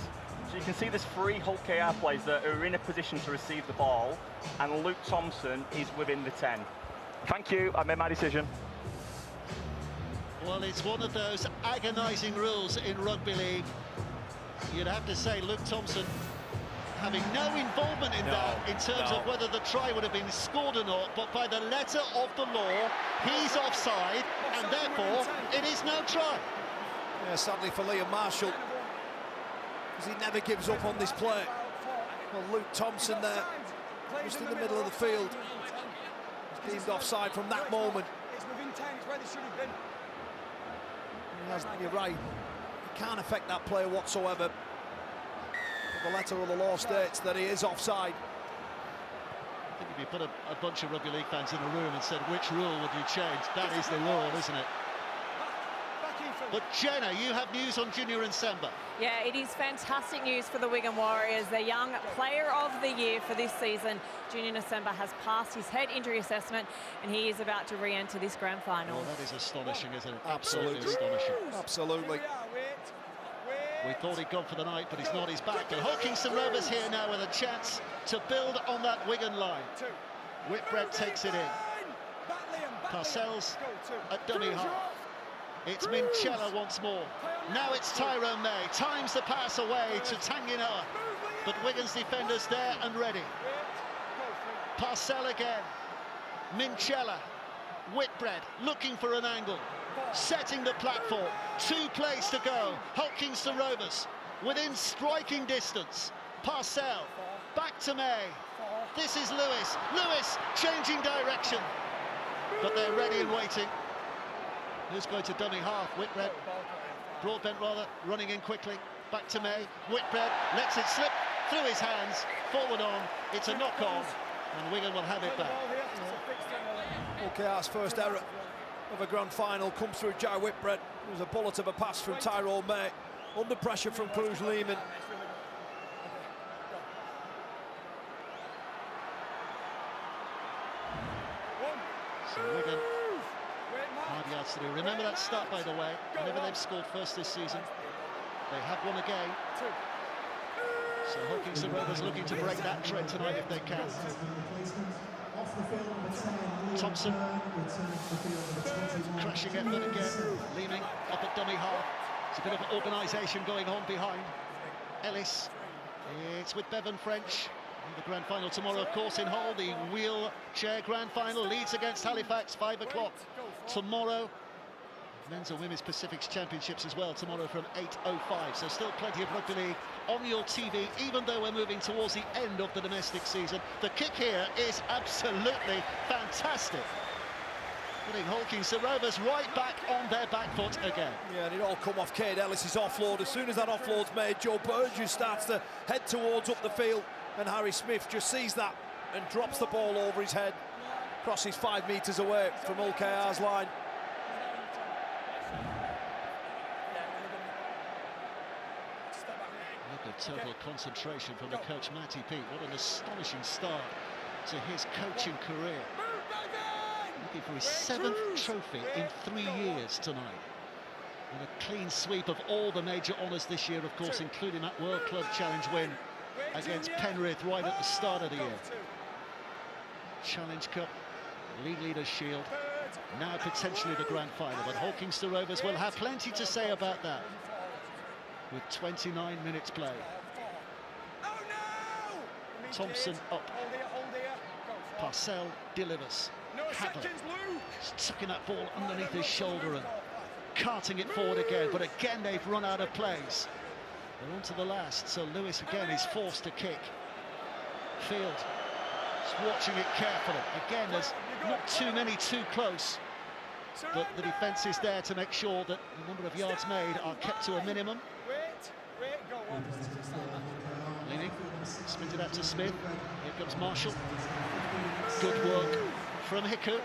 So you can see there's 3 Hull KR players that are in a position to receive the ball, and Luke Thompson is within the 10. Thank you, I made my decision. Well, it's one of those agonising rules in rugby league. You'd have to say Luke Thompson having no involvement in that in terms of whether the try would have been scored or not, but by the letter of the law, he's offside, and therefore it is no try. Yeah, sadly for Liam Marshall, because he never gives up on this play. Well, Luke Thompson there, just in the middle of the field, was deemed offside from that moment. It's within 10, it's where they should have been. You're right, he can't affect that player whatsoever. The letter of the law states that he is offside. I think if you put a bunch of rugby league fans in a room and said, which rule would you change? That is the rule, isn't it? But Jenna, you have news on Junior Nsemba. Yeah, it is fantastic news for the Wigan Warriors. The young player of the year for this season, Junior Nsemba, has passed his head injury assessment and he is about to re-enter this grand final. Oh, that is astonishing, isn't it? Absolutely astonishing. Absolutely. We thought he'd gone for the night, but he's not. He's back. And Kingston Rovers here now with a chance to build on that Wigan line. Whitbread takes it in. Parcells at dummy half. It's Minchella once more. Now it's Tyrone May. Times the pass away to Tanginoa. But Wigan's defenders there and ready. Parcell again. Minchella. Whitbread looking for an angle. Setting the platform. 2 plays to go. Kingston Rovers within striking distance. Parcell. Back to May. This is Lewis. Lewis changing direction. But they're ready and waiting. Who's going to dummy half? Whitbread. Broadbent rather, running in quickly. Back to May. Whitbread lets it slip through his hands. Forward on. It's a knock on. And Wigan will have it back. OKR's first error of a grand final comes through Jai Whitbread. It was a bullet of a pass from Tyrone May. Under pressure from Cruz Lehman. So Wigan, hard yards to do. Remember that start, by the way. Whenever they've scored first this season, they have won a game. So Kingston Rovers looking to break that trend tonight if they can. Thompson, crashing effort again, leaning up at dummy half. There's a bit of organisation going on behind. Ellis, it's with Bevan French. The grand final tomorrow, of course, in Hull. The wheelchair grand final. Leeds against Halifax, 5 o'clock tomorrow. Men's and Women's Pacifics Championships as well tomorrow from 8:05. So still plenty of rugby league on your TV, even though we're moving towards the end of the domestic season. The kick here is absolutely fantastic. Putting Kingston Rovers right back on their back foot again. Yeah, and it all come off Cade Ellis' offload. As soon as that offload's made, Joe Burgess starts to head towards up the field, and Harry Smith just sees that and drops the ball over his head, crosses 5 metres away from OKR's line. Look at total concentration from the coach, Matty Peet. What an astonishing start to his coaching career. Looking for his 7th trophy in 3 years tonight. And a clean sweep of all the major honours this year, of course, including that World Club Challenge win against Penrith right at the start of the year. Challenge Cup, League Leaders Shield, now potentially the grand final. But Kingston Rovers will have plenty to say about that with 29 minutes play. Thompson up. Parcell delivers. Hadley tucking that ball underneath his shoulder and carting it forward again, but again they've run out of plays. They're on to the last, so Lewis again is forced to kick. Field just watching it carefully. Again, there's not too many too close, but the defence is there to make sure that the number of yards made are kept to a minimum. Leaning, spins it out to Smith. Here comes Marshall. Good work from Hiku.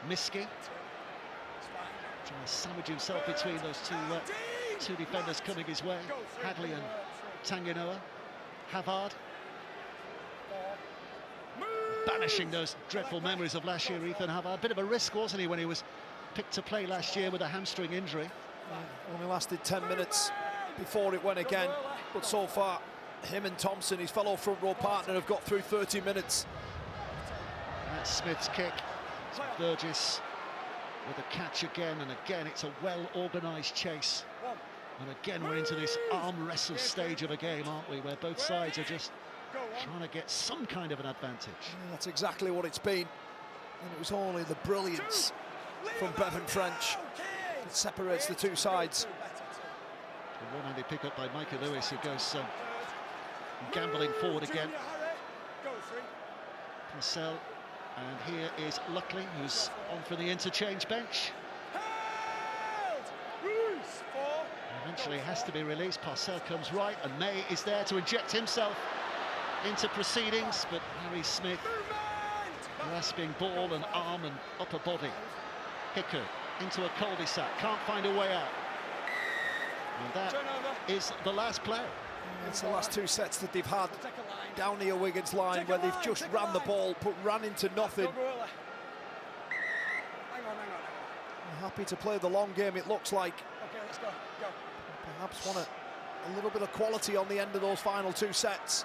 Miski trying to sandwich himself between those two defenders coming his way. Hadley and Tanginoa. Havard banishing those dreadful memories of last year. Ethan Havard, bit of a risk, wasn't he, when he was picked to play last year with a hamstring injury. Only lasted 10 minutes. before it went again, but so far him and Thompson, his fellow front row partner, have got through 30 minutes. That's Smith's kick. Burgess with a catch again, and again it's a well-organised chase. And again we're into this arm wrestle stage of a game, aren't we, where both sides are just trying to get some kind of an advantage. Yeah, that's exactly what it's been, and it was only the brilliance from Bevan French that separates the two sides. A one-handed pick-up by Micah Lewis, who goes gambling forward again. Purcell, and here is Luckley, who's on for the interchange bench. Eventually has to be released. Purcell comes right, and May is there to inject himself into proceedings, but Harry Smith grasping ball and arm and upper body. Hicker into a cul-de-sac, can't find a way out. And that is the last play. It's the last two sets that they've had down near Wigan's line, where they've just ran the ball, but ran into nothing. They're happy to play the long game, it looks like. Okay, let's go. Perhaps want a little bit of quality on the end of those final two sets.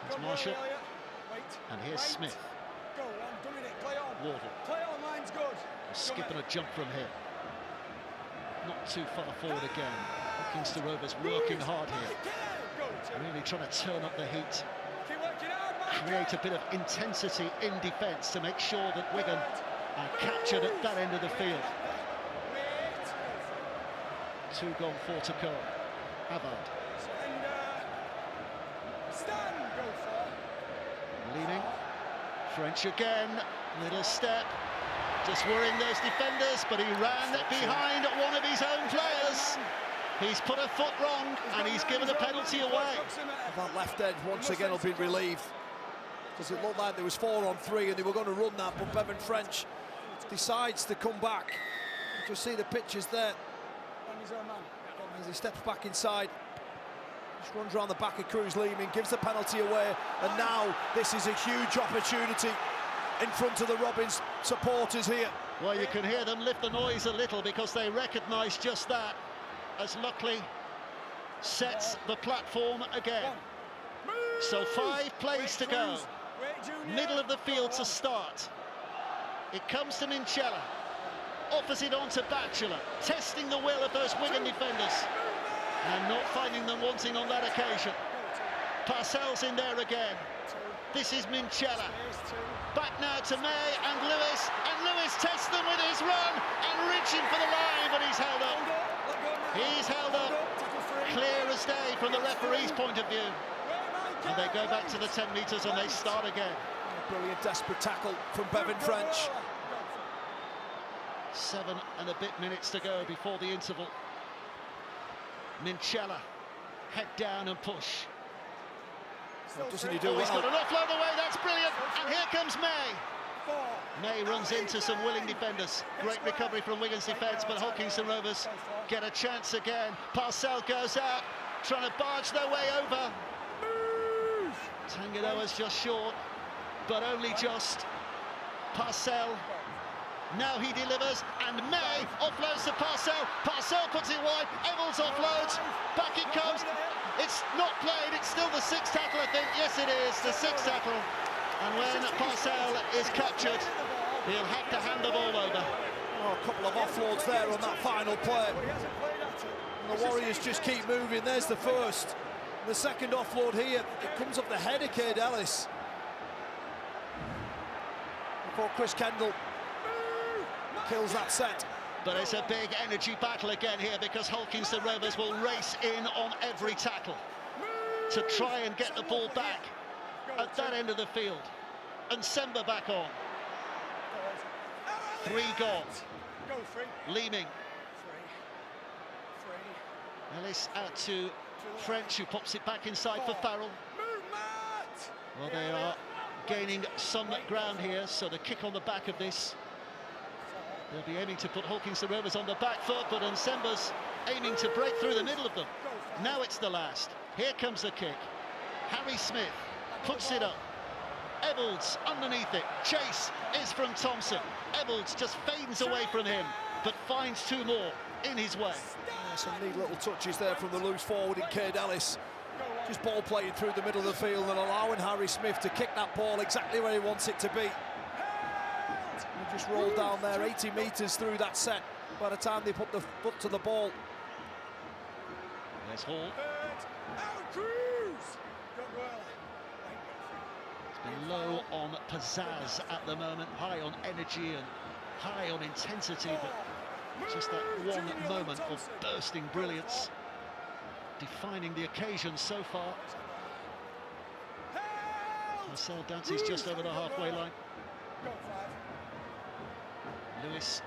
It's Marshall. And here's Smith. Go on, Dominic, play on. Wardle. Play on, line's good. Skipping a jump from here. Not too far forward again. Kingston Rovers working hard here. Really trying to turn up the heat. Create a bit of intensity in defence to make sure that Wigan are captured at that end of the field. 2 gone, 4 to go. Havard. Leaning. French again. Little step. Just worrying those defenders, but he ran behind one of his own players. He's put a foot wrong, and he's given a penalty away. That left edge once again will be relieved, because it looked like there was 4 on 3 and they were going to run that, but Bevan French decides to come back. You just see the pictures there as he steps back inside. Just runs around the back of Cruz Leeming, gives the penalty away, and now this is a huge opportunity in front of the Robins supporters here. Well, you can hear them lift the noise a little because they recognise just that, as Luckley sets the platform again. So 5 plays to go. Middle of the field to start. It comes to Minchella. Offers it on to Batchelor, testing the will of those Wigan defenders, and not finding them wanting on that occasion. Purcell's in there again. This is Minchella. Back now to May and Lewis tests them with his run and reaching for the line, but he's held up. He's held up, clear as day from the referee's point of view. And they go back to the 10 metres and they start again. Brilliant desperate tackle from Bevan French. 7 and a bit minutes to go before the interval. Minchella, head down and push. Doesn't he do He's got well? an offload away, that's brilliant. And here comes May. May runs into some willing defenders. Great recovery from Wigan's defence, but Kingston Rovers get a chance again. Purcell goes out, trying to barge their way over. Tanganoa's just short, but only just. Purcell, now he delivers, and May offloads to Purcell. Purcell puts it wide, Evans offloads, back it comes. It's not played, it's still the 6th tackle, I think. Yes, it is, the 6th tackle. And when Purcell is captured, he'll have to hand the ball over. Oh, a couple of offloads there on that final play. And the Warriors just keep moving. There's the first. The second offload here, it comes off the head of Cade Ellis. Before Chris Kendall kills that set. But it's a big energy battle again here, because Kingston Rovers will race in on every tackle to try and get the ball back at that end of the field. And Semba back on. 3 gone. Leeming. Ellis out to French, who pops it back inside for Farrell. Well, they are gaining some ground here, so the kick on the back of this. They'll be aiming to put Kingston Rovers on the back foot, but Nsemba's aiming to break through the middle of them. Now it's the last. Here comes the kick. Harry Smith puts it up. Ebbels underneath it. Chase is from Thompson. Ebbels just fades away from him. but finds two more in his way. Yeah, some neat little touches there from the loose forward in Cade Ellis. Just ball playing through the middle of the field and allowing Harry Smith to kick that ball exactly where he wants it to be. He just rolled down there 80 metres through that set by the time they put the foot to the ball. There's Hall. It's been low on pizzazz at the moment, high on energy and high on intensity, but just that one moment of bursting brilliance defining the occasion so far. Marcel dances just over the halfway line. Lewis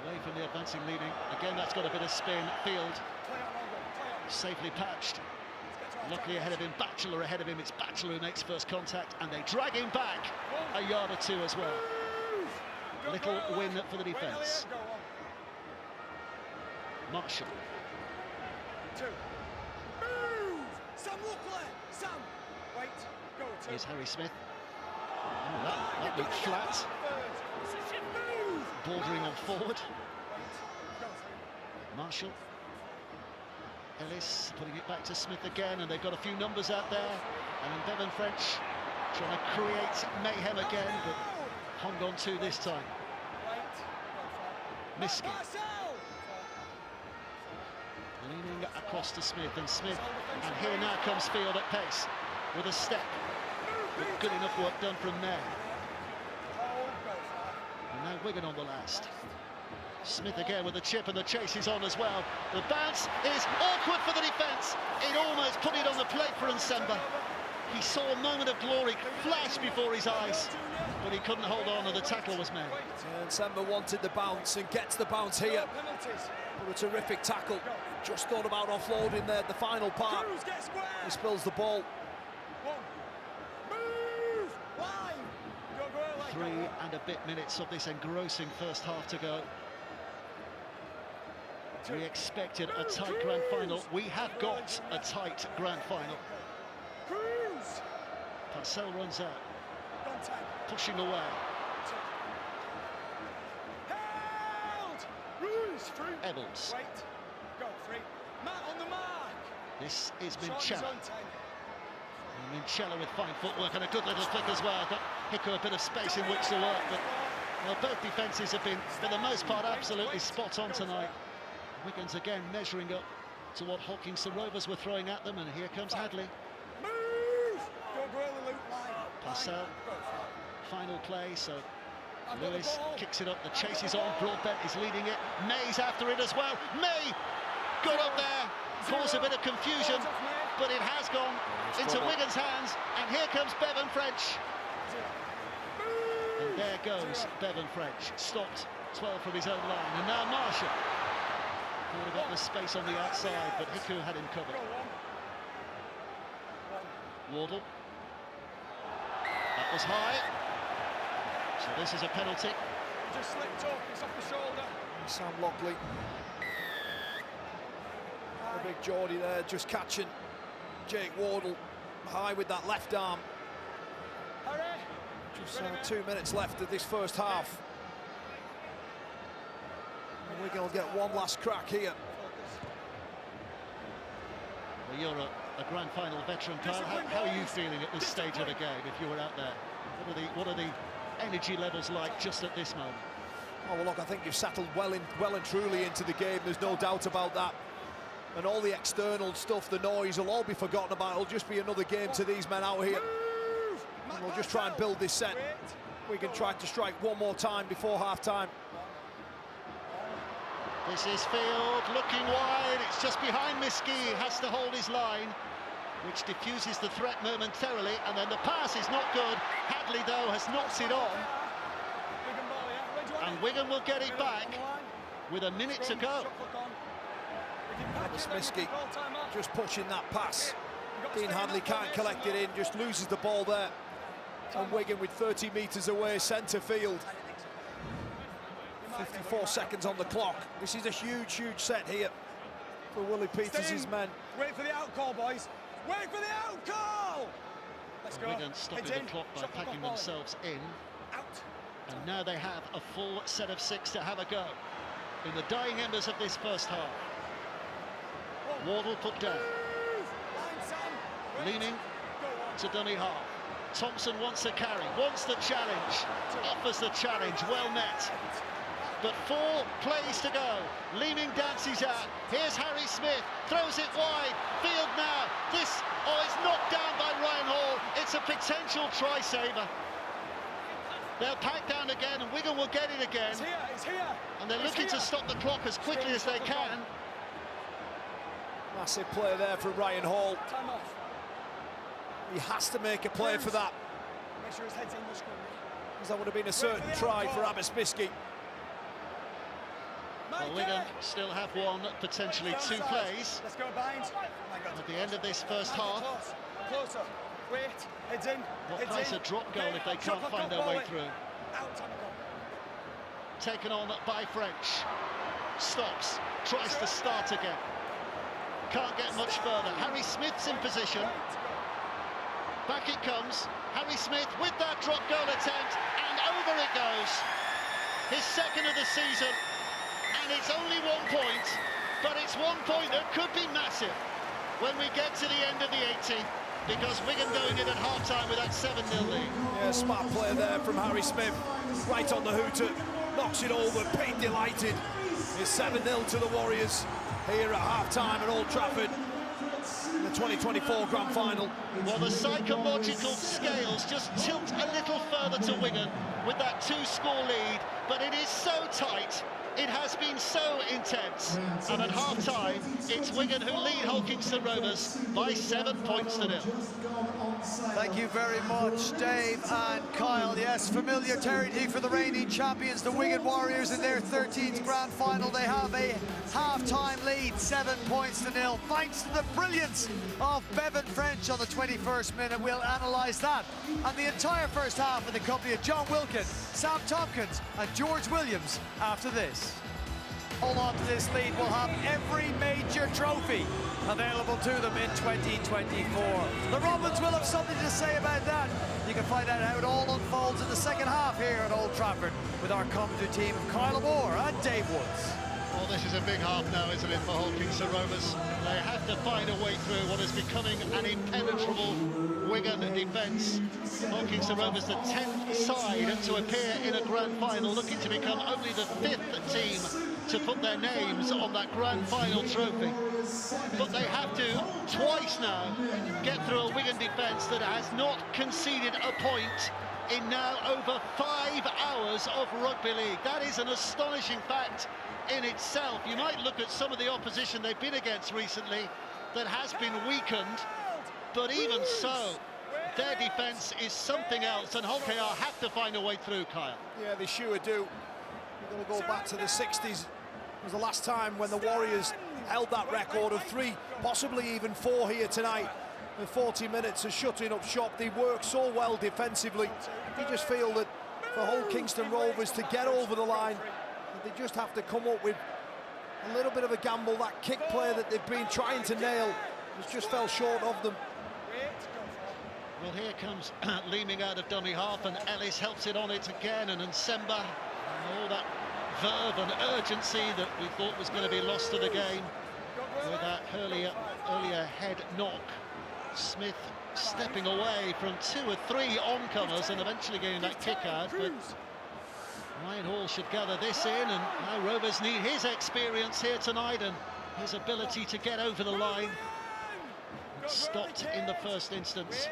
away from the advancing leading. Again, that's got a bit of spin. Field safely patched. Luckily ahead of him, Batchelor ahead of him. It's Batchelor who makes first contact, and they drag him back a yard or two as well. Little win for the defence. Marshall. Here's Harry Smith. Oh, that looked flat. Bordering on forward. Marshall. Ellis putting it back to Smith again, and they've got a few numbers out there. And Bevan French trying to create mayhem again, but hung on to this time. Miski. Leaning across to Smith, and Smith, and here now comes Field at pace with a step. But good enough work done from there. And now Wigan on the last. Smith again with the chip, and the chase is on as well. The bounce is awkward for the defence. It almost put it on the plate for Nsemba. He saw a moment of glory flash before his eyes, but he couldn't hold on, and the tackle was made. And Nsemba wanted the bounce and gets the bounce here. But a terrific tackle. Just thought about offloading there at the final part. He spills the ball. 3 and a bit minutes of this engrossing first half to go. We expected a tight grand final. We have got a tight grand final. Parcell runs out, pushing away. Ebbels. This is Minchella. Minchella with fine footwork and a good little flick as well. Got Hicko a bit of space in which to work, but well, both defences have been, for the most part, absolutely spot on tonight. Wigan's again measuring up to what Kingston Rovers were throwing at them, and here comes Hadley. Parcell, final play, so Lewis kicks it up, the chase is on, Broadbent is leading it, May's after it as well. May got up there, caused a bit of confusion, but it has gone into Wigan's hands, and here comes Bevan French. And there goes Bevan French, stopped 12 from his own line, and now Marshall. Would have got the space on the outside, but Hicko had him covered. Wardle. That was high. So this is a penalty. Just slipped off, it's off the shoulder. Sam Lockley. A big Geordie there, just catching Jake Wardle high with that left arm. Just 2 minutes left of this first half. Wigan will get one last crack here. Well, you're a grand final veteran, Kyle. How are you feeling at this stage of the game if you were out there? What are the energy levels like just at this moment? Oh, well, look, I think you've settled well and truly into the game. There's no doubt about that. And all the external stuff, the noise, will all be forgotten about. It'll just be another game to these men out here. And we'll just try and build this set. Wigan tried to strike one more time before half-time. This is Field looking wide. It's just behind Miski. He has to hold his line, which diffuses the threat momentarily, and then the pass is not good. Hadley, though, has knocked it on, and Wigan will get it back with a minute to go. Miski just pushing that pass. Dean Hadley can't collect it in, just loses the ball there. And Wigan with 30 metres away, centre field. 54 seconds on the clock. This is a huge, huge set here for Willie Peters' men. Wait for the out call, boys. Wait for the out call! Let's go. Wigan stopping the clock by packing themselves in. Out. And now they have a full set of 6 to have a go in the dying embers of this first half. Wardle put down, leaning to dummy half. Thompson wants a carry, wants the challenge, offers the challenge, well met. But 4 plays to go. Leaning dances out. Here's Harry Smith, throws it wide. Field now. This, it's knocked down by Ryan Hall. It's a potential try saver. They'll pack down again, and Wigan will get it again. It's here. And they're looking to stop the clock as quickly as they can. Massive play there from Ryan Hall. Time off. He has to make a play for that, Make sure his head's in the screen. because that would have been a certain try for Abisbisky. Well, Wigan still have one, potentially 2 plays Let's go behind. at the end of this first half. Closer. Wait. Heads in. What price a drop goal if they can't find their way through? Taken on by French. Stops. Tries to start again. Can't get much further. Harry Smith's in position. Back it comes. Harry Smith with that drop goal attempt, and over it goes. His second of the season, and it's only 1 point, but it's 1 point that could be massive when we get to the end of the 80, because Wigan going in at half-time with that 7-0 lead. Yeah, smart play there from Harry Smith. Right on the hooter, knocks it over, Pete delighted. It's 7-0 to the Warriors here at half-time at Old Trafford. The 2024 Grand Final. Well, the psychological scales just tilt a little further to Wigan with that 2-score lead, but it is so tight, it has been so intense, and at half-time, it's Wigan who lead Hull Kingston Rovers by 7 points to 0. Thank you very much, Dave and Kyle. Yes, familiar territory for the reigning champions, the Wigan Warriors, in their 13th Grand Final. They have a half-time lead, 7 points to 0, thanks to the brilliance of Bevan French on the 21st minute. We'll analyse that and the entire first half in the company of John Wilkin, Sam Tompkins and George Williams after this. Hold on to this lead, we'll have every major trophy available to them in 2024. The Robins will have something to say about that. You can find out how it all unfolds in the second half here at Old Trafford with our commentary team of Kyle Moore and Dave Woods. Well, this is a big half now, isn't it, for Hull Kingston Rovers? They have to find a way through what is becoming an impenetrable Wigan defence. Hull Kingston Rovers, the 10th side to appear in a grand final, looking to become only the 5th team to put their names on that grand final trophy. But they have to, twice now, get through a Wigan defence that has not conceded a point in now over 5 hours of rugby league. That is an astonishing fact in itself. You might look at some of the opposition they've been against recently that has been weakened, but even so, their defence is something else, and Hull KR have to find a way through, Kyle. Yeah, they sure do. We're going to go back to the 60s. It was the last time when the Warriors held that record of 3, possibly even 4 here tonight. In 40 minutes of shutting up shop, they work so well defensively. You just feel that for Hull Kingston Rovers to get over the line, they just have to come up with a little bit of a gamble. That kick play that they've been trying to nail has just fell short of them. Well, here comes Leeming out of dummy half, and Ellis helps it on it again, and Nsemba, and all that verve and urgency that we thought was going to be lost to the game with that earlier head knock. Smith stepping away from 2 or 3 oncomers and eventually getting that kick out, but Ryan Hall should gather this in, and now Rovers need his experience here tonight and his ability to get over the line. Stopped in the first instance,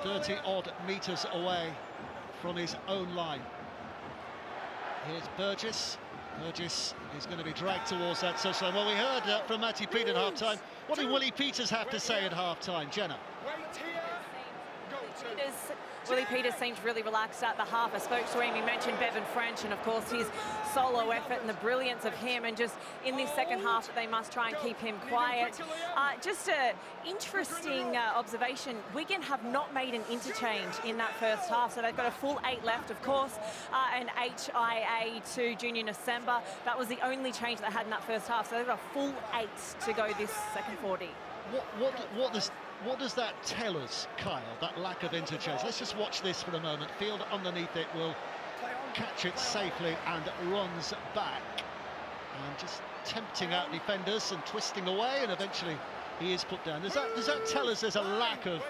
30-odd metres away from his own line. Here's Burgess. Burgess is going to be dragged towards that touchline. Well, we heard from Matty Peet at half-time. What did Willie Peters have to say at half-time, Jenna? Willie Peters seemed really relaxed at the half. I spoke to him, he mentioned Bevan French and of course his solo effort and the brilliance of him, and just in this second half that they must try and keep him quiet. Just an interesting observation, Wigan have not made an interchange in that first half, so they've got a full 8 left, of course, an HIA to Junior Nsemba. That was the only change they had in that first half, so they've got a full 8 to go this second 40. What does What does that tell us, Kyle, that lack of interchange? Let's just watch this for a moment. Field underneath it will catch it safely and runs back. And just tempting out defenders and twisting away, and eventually he is put down. Does that tell us there's a lack of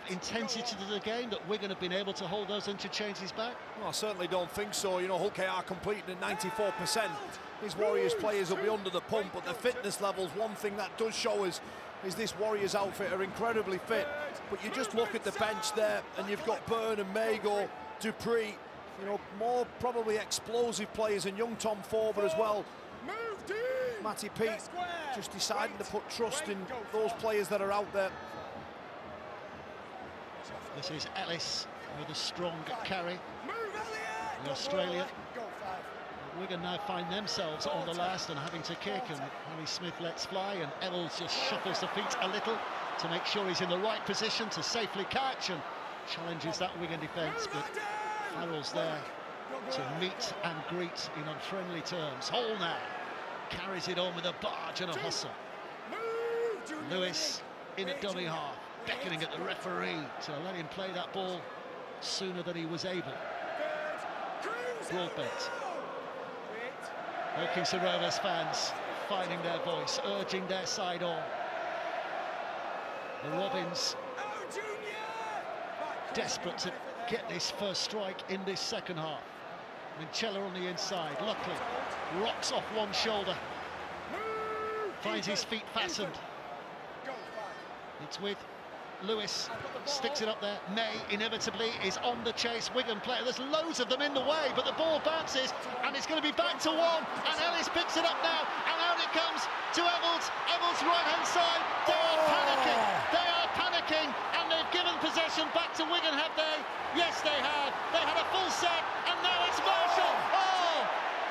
intensity to the game, that Wigan have been able to hold those interchanges back? Well, I certainly don't think so. You know, Hull KR completing at 94%. These Warriors players will be under the pump, but the fitness levels, one thing that does show us is this Warriors outfit are incredibly fit. But you just look at the bench there, and you've got Byrne and Mago, Dupree, you know, more probably explosive players, and young Tom Forber as well. Matty Pete just deciding to put trust in those players that are out there. This is Ellis with a strong carry. In Australia. Wigan now find themselves on the last and having to kick, and Harry Smith lets fly, and Evans just shuffles the feet a little to make sure he's in the right position to safely catch, and challenges that Wigan defence, but Farrell's there to meet and greet in unfriendly terms. Hall now carries it on with a barge and a hustle. Lewis in at dummy half, beckoning at the referee to let him play that ball sooner than he was able. Broadbent. Kingston Rovers fans finding their voice, urging their side on. The Robins desperate to get this first strike in this second half. Minchella on the inside, luckily rocks off one shoulder, finds his feet fastened. It's with Lewis, sticks it up there. May inevitably is on the chase. Wigan player, there's loads of them in the way, but the ball bounces and it's going to be back to one, and Ellis picks it up now, and out it comes to Evans. Evans right hand side. They are panicking, and they've given possession back to Wigan, have they? Yes, they have. They had a full set, and now it's Marshall. Oh,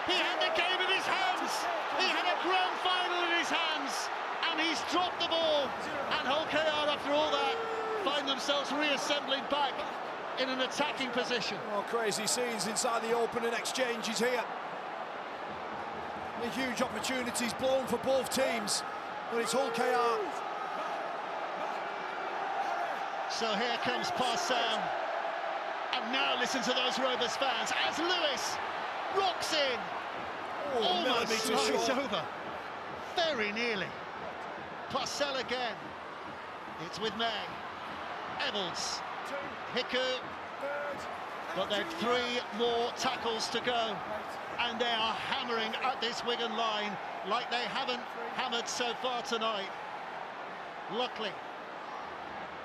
he had the game in his hands. He had a grand final in his hands, and he's dropped the ball. And Hull KR, after all that, find themselves reassembling back in an attacking position. Oh, crazy scenes inside the opening exchanges here. The huge opportunities blown for both teams, but it's Hull KR. So here comes Parcell, and now listen to those Rovers fans as Lewis rocks in. Almost slides over, very nearly. Parcell again. It's with May. Evans, Hiku, but they've 3 more tackles to go, and they are hammering at this Wigan line like they haven't hammered so far tonight. Luckily,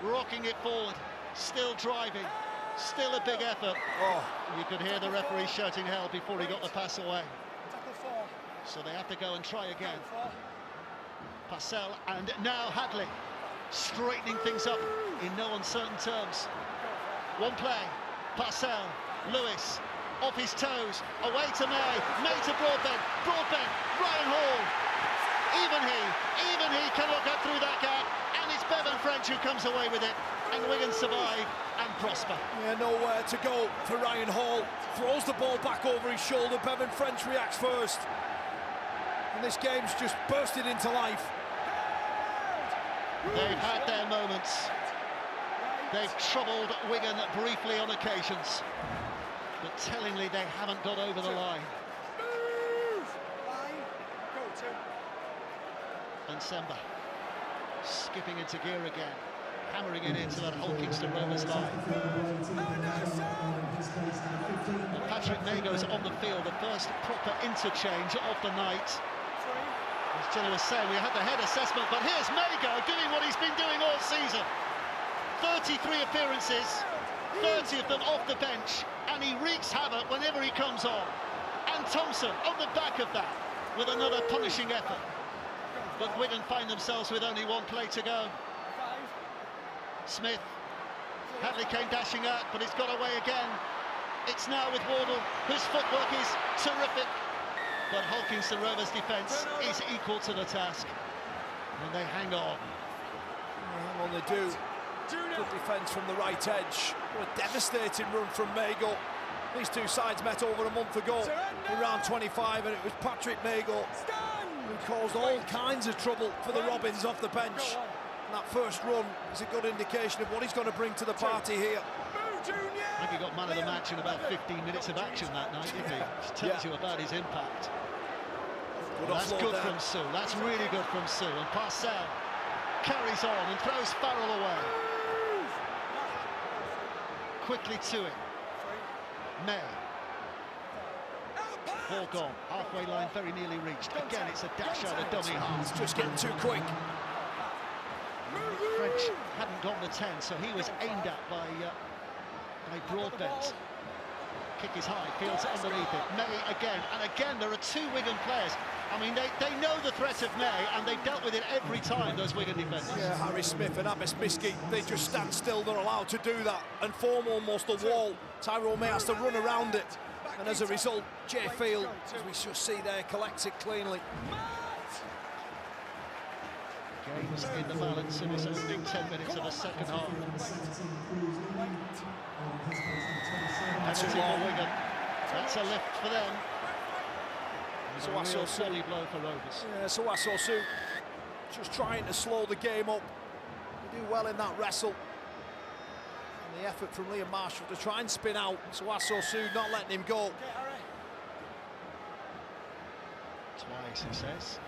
rocking it forward, still driving, still a big effort. Oh, you could hear the referee shouting hell before he got the pass away. So they have to go and try again. Parcell and now Hadley, straightening things up in no uncertain terms. One play, Parcell, Lewis, off his toes, away to May, May to Broadbent, Ryan Hall. Even he cannot get through that gap, and it's Bevan French who comes away with it, and Wigan survive and prosper. Yeah, nowhere to go for Ryan Hall. Throws the ball back over his shoulder. Bevan French reacts first, and this game's just bursted into life. They've had their moments. They've troubled Wigan briefly on occasions, but tellingly they haven't got over the line. And Semba skipping into gear again, hammering it into that whole Kingston Rovers line. Well, Patrick Mago's on the field, the first proper interchange of the night. As Jenny was saying, we had the head assessment, but here's Mago doing what he's been doing all season. 33 appearances, 30 of them off the bench, and he wreaks havoc whenever he comes on. And Thompson on the back of that with another punishing effort. But Wigan find themselves with only 1 play to go. Smith, Hadley came dashing out, but he's got away again. It's now with Wardle, whose footwork is terrific. But Hull Kingston Rovers' defence is equal to the task, and they hang on. Well, they do. Good defence from the right edge. What a devastating run from Mago. These two sides met over a month ago in round 25, and it was Patrick Mago who caused all kinds of trouble for the Robins off the bench. that first run is a good indication of what he's going to bring to the party here. I think he got man of the match in about 15 minutes of action that night, didn't he? Which tells you about his impact. Well, that's good from Sue. That's really good from Sue. And Parcell carries on and throws Farrell away. Quickly to it. May. Ball gone. Halfway line very nearly reached. Again, it's a dash out of dummy half. It's just getting too quick. French hadn't gone the 10, so he was aimed at by Broadbent. Kick is high, fields it underneath it. May again, and again there are two Wigan players. I mean, they know the threat of May, and they've dealt with it every time, those Wigan defenders. Yeah, Harry Smith and Abbas Miski, they just stand still, they're allowed to do that and form almost a wall. Tyrone May has to run around it, and as a result, Jay Field, as we should see there, collects it cleanly. Games in the balance in this opening 10 minutes of the second half. Penalty for Wigan. That's a lift for them. So I saw silly blow for Rovers. Yeah, so I saw Sue just trying to slow the game up. They do well in that wrestle. And the effort from Liam Marshall to try and spin out. So I saw Sue not letting him go. Twice, he says.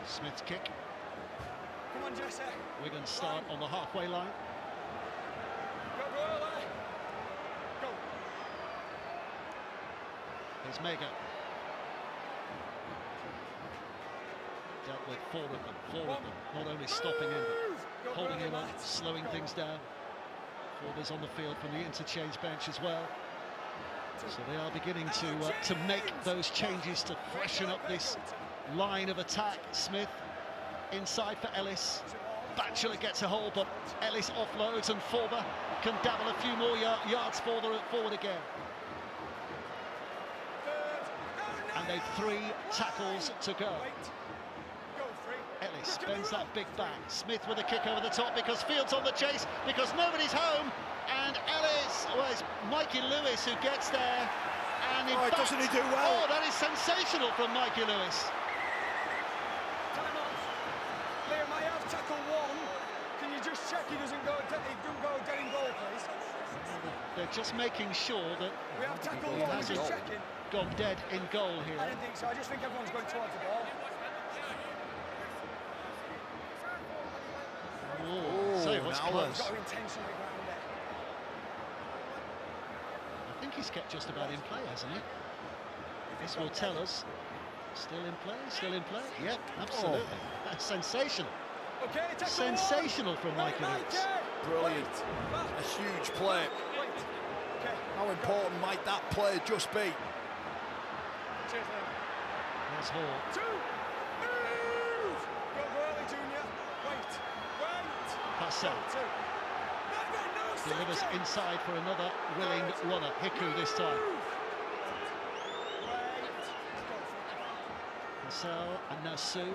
Smith's kick. Come on, Jesse. Wigan start on the halfway line. Go, go, go. Here's Mega. Dealt with four of them, not only stopping him, but holding him up, slowing things down. Forbes on the field from the interchange bench as well. So they are beginning to make those changes to freshen up this line of attack. Smith inside for Ellis. Batchelor gets a hold, but Ellis offloads and Forber can dabble a few more yards forward again. And they've 3 tackles to go. Ellis bends that big back. Smith with a kick over the top because Field's on the chase, because nobody's home. And Ellis, well, it's Mikey Lewis who gets there. And in fact, doesn't he do well? Oh, that is sensational from Mikey Lewis. Liam, I have tackle 1. Can you just check he doesn't go dead in goal, please? They're just making sure that We have tackle he 1, hasn't just checking. gone dead in goal here. I don't think so. I just think everyone's going towards the ball. So it was close. Got to intentionally ground it. I think he's kept just about in play, hasn't he? This will tell us. Still in play, still in play. Yep, absolutely. That's sensational. Okay, sensational from Mikey Lewis. Brilliant. A huge play. How important might that play just be? Cheers, Liam. There's Hall. 2. Move! Go early, Junior. Wait. Parcell delivers inside for another willing runner. Hiku this time. Parcell and now Sue.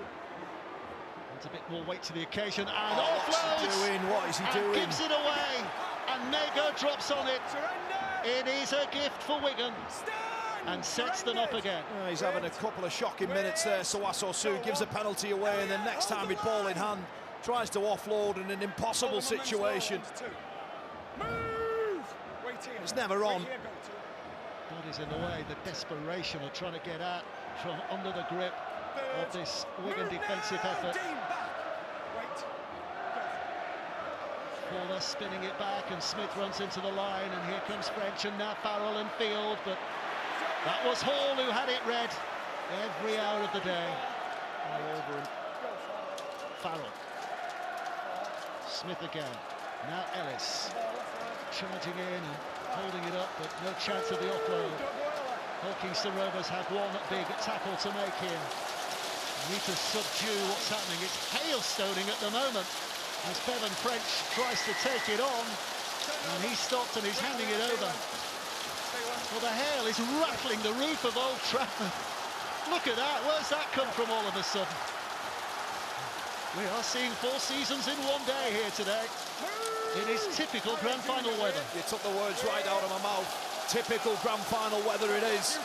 Adds a bit more weight to the occasion and offloads. What is he doing? Gives it away. And Nego drops on it. It is a gift for Wigan. And sets them up again. He's having a couple of shocking minutes there. Soaso Sue gives a penalty away, and then next time with ball in hand, tries to offload in an impossible situation. It's never on. Bodies in the way, the desperation of trying to get out from under the grip of this Wigan defensive effort. Fuller spinning it back, and Smith runs into the line, and here comes French, and now Farrell and Field, but that was Hall who had it read every hour of the day. All over him. Farrell. Smith again. Now Ellis. Charging in and holding it up, but no chance of the offload. Kingston Rovers have one big tackle to make here. Need to subdue what's happening. It's hailstoning at the moment as Bevan French tries to take it on, and he's stopped and he's handing it over. Well, the hail is rattling the roof of Old Trafford. Look at that. Where's that come from all of a sudden? We are seeing 4 seasons in one day here today. It is typical grand final weather. You took the words right out of my mouth. Typical grand final weather it is.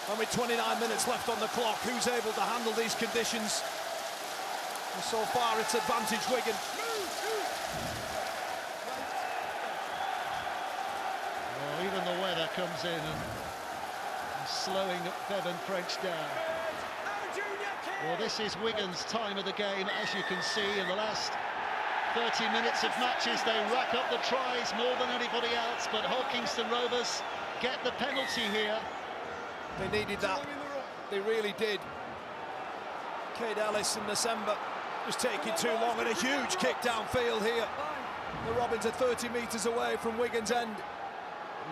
And with 29 minutes left on the clock, who's able to handle these conditions? And so far, it's advantage Wigan. Well, even the weather comes in and slowing Bevan French down. Well, this is Wigan's time of the game, as you can see. In the last 30 minutes of matches, they rack up the tries more than anybody else, but Kingston Rovers get the penalty here. They needed that. They really did. Cade Ellis in December was taking too long, and a huge kick downfield here. The Robins are 30 metres away from Wigan's end.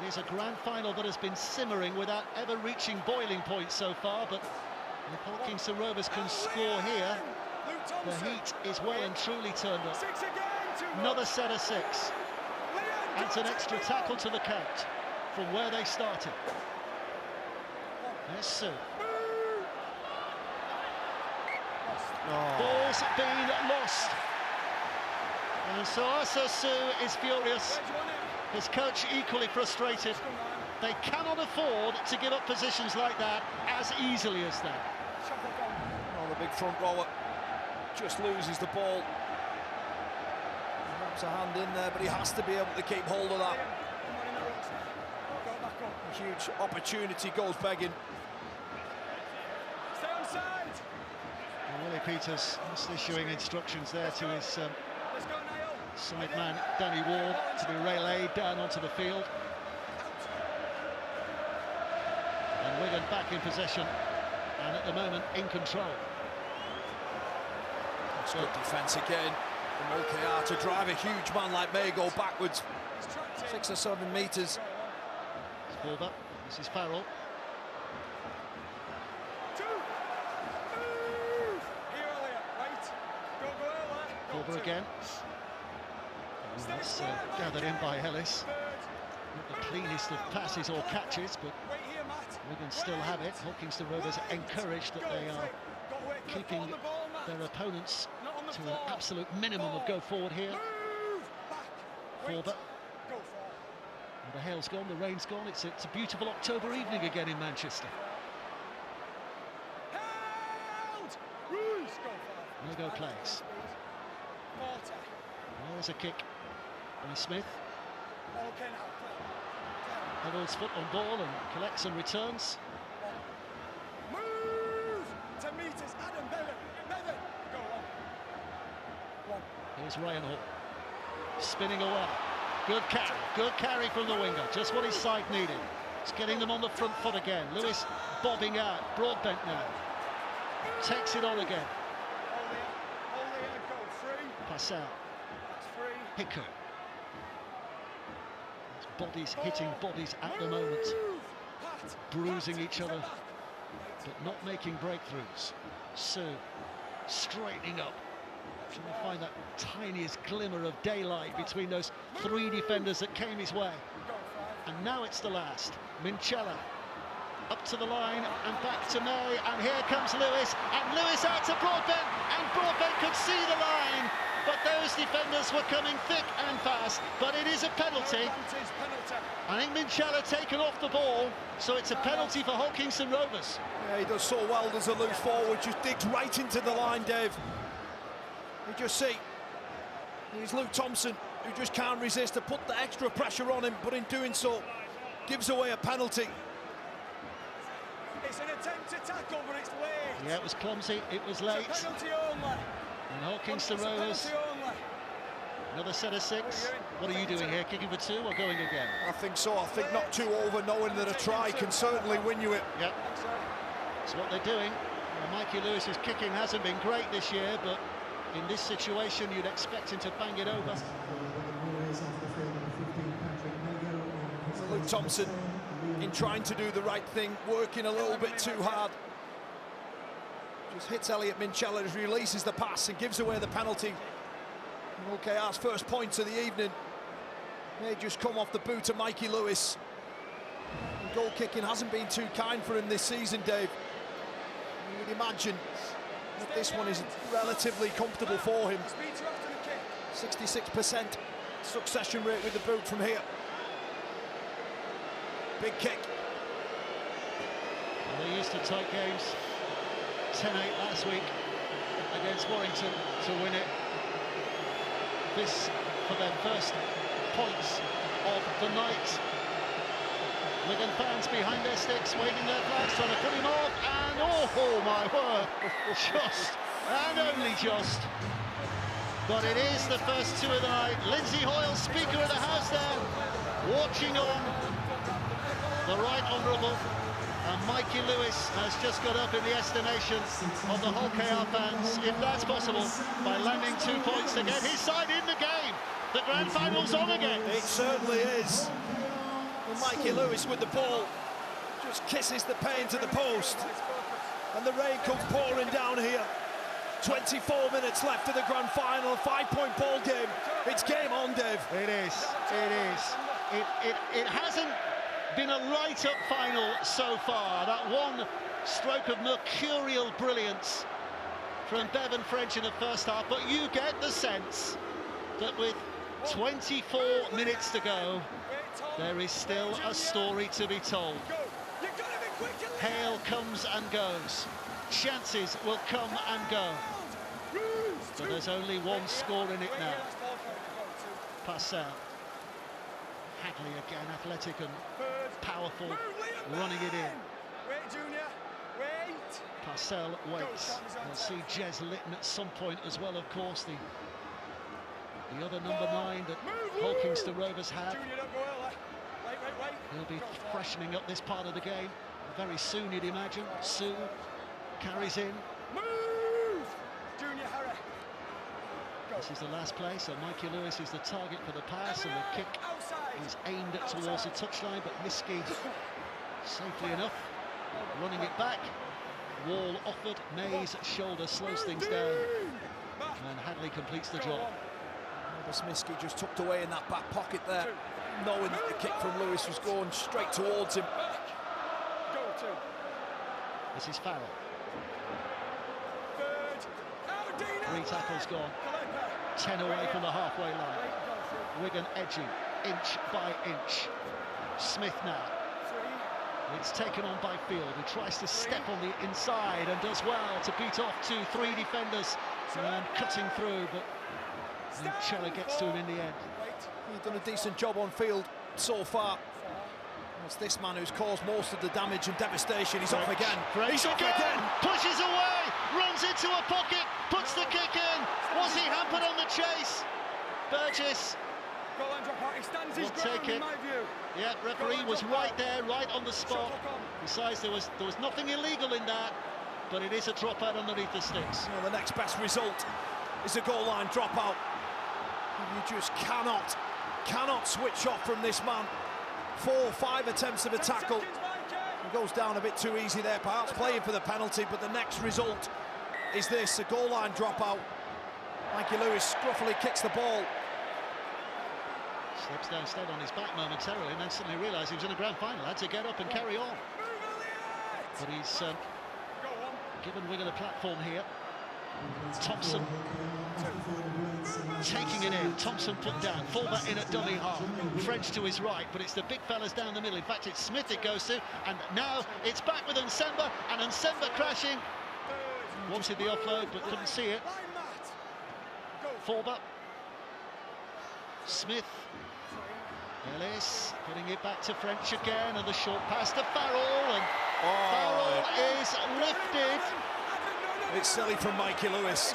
It is a grand final that has been simmering without ever reaching boiling point so far, but if Kingston Rovers can score here, the heat is well and truly turned up. Another set of 6. Adds an extra tackle to the count from where they started. There's Sue. Ball's been lost. And so Asa Sue is furious. His coach equally frustrated. They cannot afford to give up positions like that as easily as that. Oh, the big front rower just loses the ball. He wraps a hand in there, but he has to be able to keep hold of that. A huge opportunity goes begging. Stay on side. Willie Peters just issuing instructions there to his side man Danny Ward to be relayed down onto the field. And Wigan back in possession and at the moment in control. It's good defence again from OKR to drive a huge man like May go backwards 6 or 7 metres. It's pulled up. This is Farrell. Over again. That's gathered in by Ellis. Not the cleanest of passes or catches, but Wigan still have it. Kingston Rovers encouraged that they are keeping their opponents to an absolute minimum of go forward here. Forber. And the hail's gone, the rain's gone. It's a beautiful October evening again in Manchester. No-go plays. There's a kick by Smith. Eddle's foot on ball and collects and returns. Move to meters, Adam Bevan. Go on. Here's Ryan Hall spinning away. Good carry from the winger. Just what his side needed. It's getting them on the front foot again. Lewis bobbing out. Broadbent now. Takes it on again. Pass out. Hicker. Bodies hitting bodies at the moment. Bruising each other, but not making breakthroughs. Sue straightening up. Trying to find that tiniest glimmer of daylight between those 3 defenders that came his way. And now it's the last. Minchella up to the line and back to May, and here comes Lewis, and Lewis out to Broadbent, and Broadbent could see the line, but those defenders were coming thick and fast. But it is a penalty. I think Minchella taken off the ball, so it's a penalty for Kingston Rovers. Yeah, he does so well. There's a loose forward, just digs right into the line, Dave. You just see, he's Luke Thompson, who just can't resist to put the extra pressure on him, but in doing so, gives away a penalty. It's an attempt to tackle, but it's late. Yeah, it was clumsy, it was late. It's a penalty only. And Kingston Rovers, another set of 6. What are you doing here, kicking for 2 or going again? I think so. I think not 2 over, knowing that a try can certainly win you it. Yep. That's what they're doing. Well, Mikey Lewis's kicking hasn't been great this year, but in this situation, you'd expect him to bang it over. Luke Thompson, in trying to do the right thing, working a little bit too hard. Just hits Elliot Minchella as he releases the pass and gives away the penalty. OKR's first points of the evening. May just come off the boot of Mikey Lewis. And goal kicking hasn't been too kind for him this season, Dave. You would imagine that this one is relatively comfortable for him. 66% succession rate with the boot from here. Big kick. And they used to take games 10-8 last week against Warrington to win it. This for their first points of the night. Wigan fans behind their sticks, waving their flags, trying to put him off, and oh my word, just, and only just. But it is the first two of the night. Lindsay Hoyle, Speaker of the House there, watching on. The Right Honourable and Mikey Lewis has just got up in the estimation of the whole KR fans, if that's possible, by landing 2 points to get his side in the game. The grand final's on again. It certainly is. And Mikey Lewis with the ball just kisses the paint to the post. And the rain comes pouring down here. 24 minutes left of the grand final, a 5-point ball game. It's game on, Dave. It is, it is. It hasn't been a right-up final so far. That one stroke of mercurial brilliance from Bevan French in the first half, but you get the sense that with 24 minutes to go, there is still a story to be told. Hail comes and goes. Chances will come and go. But there's only one score in it now. Purcell. Hadley again, athletic and powerful, running it in. Wait, Junior, wait. Purcell waits. We'll see Jez Litton at some point as well, of course, the other number 9 that whole Kingston Rovers have. Junior, don't go early. Wait. He'll be freshening up this part of the game very soon, you'd imagine. Sue carries in. Move! Junior, hurry. This is the last play, so Mikey Lewis is the target for the pass, and the kick is aimed towards the touchline, but Miski, safely enough, running it back. Wall offered, May's shoulder slows things down, and Hadley completes the job. Miski just tucked away in that back pocket there, knowing that the kick from Lewis was going straight towards him. This is Farrell. 3 tackles gone. 10 away from the halfway line. Wigan edging, inch by inch. Smith now. It's taken on by Field, who tries to step on the inside and does well to beat off 2-3 defenders. And cutting through, but Chella gets to him in the end. He's done a decent job on field so far. It's this man who's caused most of the damage and devastation. He's off again. He's off again. Pushes away, runs into a pocket, puts the kick in. Was he hampered on the chase? Burgess will take it. Yeah, referee was right there, right on the spot. Besides, there was nothing illegal in that, but it is a dropout underneath the sticks. Well, the next best result is a goal line dropout. You just cannot switch off from this man. 4 or 5 attempts of a tackle. He goes down a bit too easy there, perhaps playing for the penalty, but the next result is this, a goal line dropout. Mikey Lewis scruffily kicks the ball. Slips down, stayed on his back momentarily, and then suddenly realised he was in the grand final, had to get up and carry on. But he's given Wigan a platform here. Thompson taking it in. Thompson put down, fullback in at dummy half. French to his right, but it's the big fellas down the middle. In fact, it's Smith it goes to, and now it's back with Nsemba, and Nsemba crashing. Wanted the offload, but couldn't see it. Fullback. Smith. Ellis putting it back to French again, and the short pass to Farrell, and Farrell is lifted. It's silly from Mikey Lewis.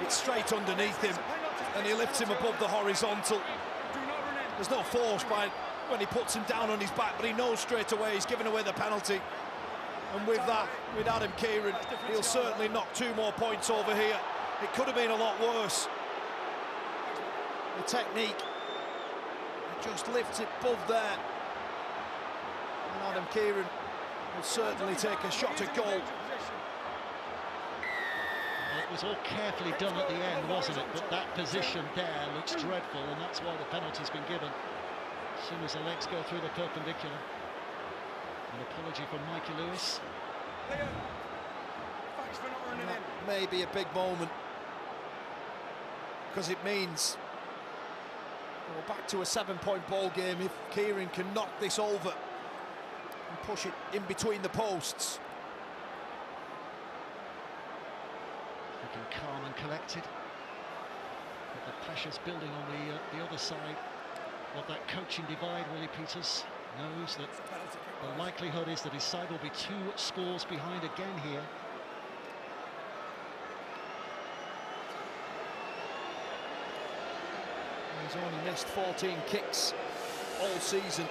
It's straight underneath him, and he lifts him above the horizontal. There's no force when he puts him down on his back, but he knows straight away he's giving away the penalty. And with that, with Adam Kieran, he'll certainly knock 2 more points over here. It could have been a lot worse. The technique, it just lifts it above there. And Adam Kieran will certainly take a shot at goal. It was all carefully done at the end, wasn't it? But that position there looks dreadful, and that's why the penalty's been given. As soon as the legs go through the perpendicular. An apology from Mikey Lewis. That may be a big moment, because it means we're back to a 7-point ball game if Kieran can knock this over. and push it in between the posts. Looking calm and collected. But the pressure's building on the other side of that coaching divide. Willie Peters knows that the likelihood is that his side will be 2 scores behind again here. He's only missed 14 kicks all season.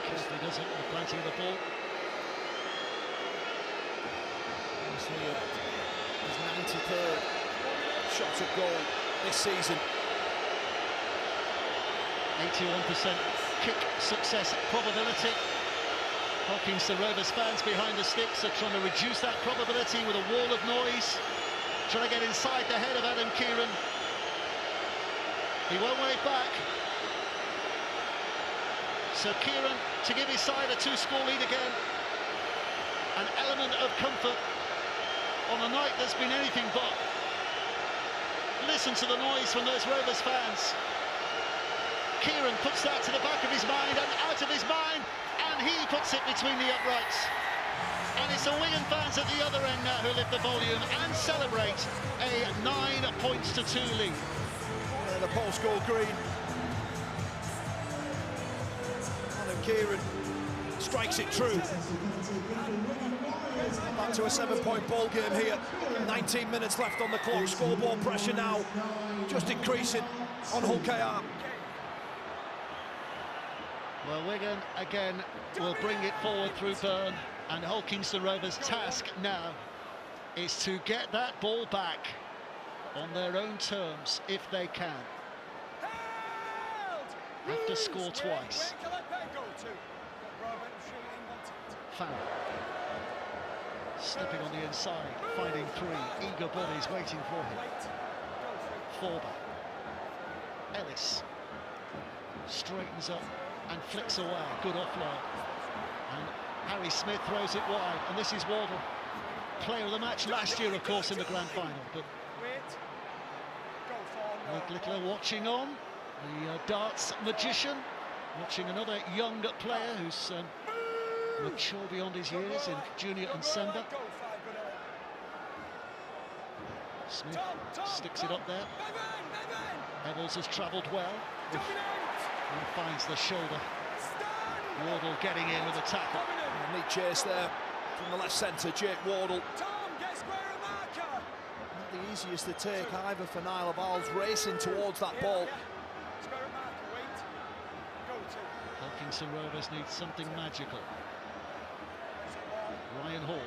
Kingston doesn't with plenty of the ball. His 93rd shot at goal this season. 81% kick success probability. Kingston Rovers fans behind the sticks are trying to reduce that probability with a wall of noise, trying to get inside the head of Adam Kieran. He won't wait back. So Kieran to give his side a 2-score lead again. An element of comfort on a night that's been anything but. Listen to the noise from those Rovers fans. Kieran puts that to the back of his mind and out of his mind, and he puts it between the uprights. And it's the Wigan fans at the other end now who lift the volume and celebrate a 9-2 lead. The post-goal green. Adam Kieran strikes it true. Back to a 7-point ball game here. 19 minutes left on the clock. Scoreboard pressure now just increasing on Hull KR. Well, Wigan again will bring it forward through Byrne, and Hull Kingston Rovers' task now is to get that ball back on their own terms if they can. Have to score twice. Foul. Slipping on the inside, finding 3 eager bodies waiting for him. Forber. Ellis straightens up and flicks away. Good offload. And Harry Smith throws it wide, and this is Wardle. Player of the match last year, of course, in the grand final. But Luke Littler watching on, the darts magician, watching another young player who's mature beyond his years in Junior and Sember. Smith sticks it up there. Evans has travelled well and finds the shoulder. Wardle getting in with a tackle. Neat chase there from the left centre, Jake Wardle. Not the easiest to take either for Niall Bowles, racing towards that ball. Kingston Rovers need something magical. Ryan Hall.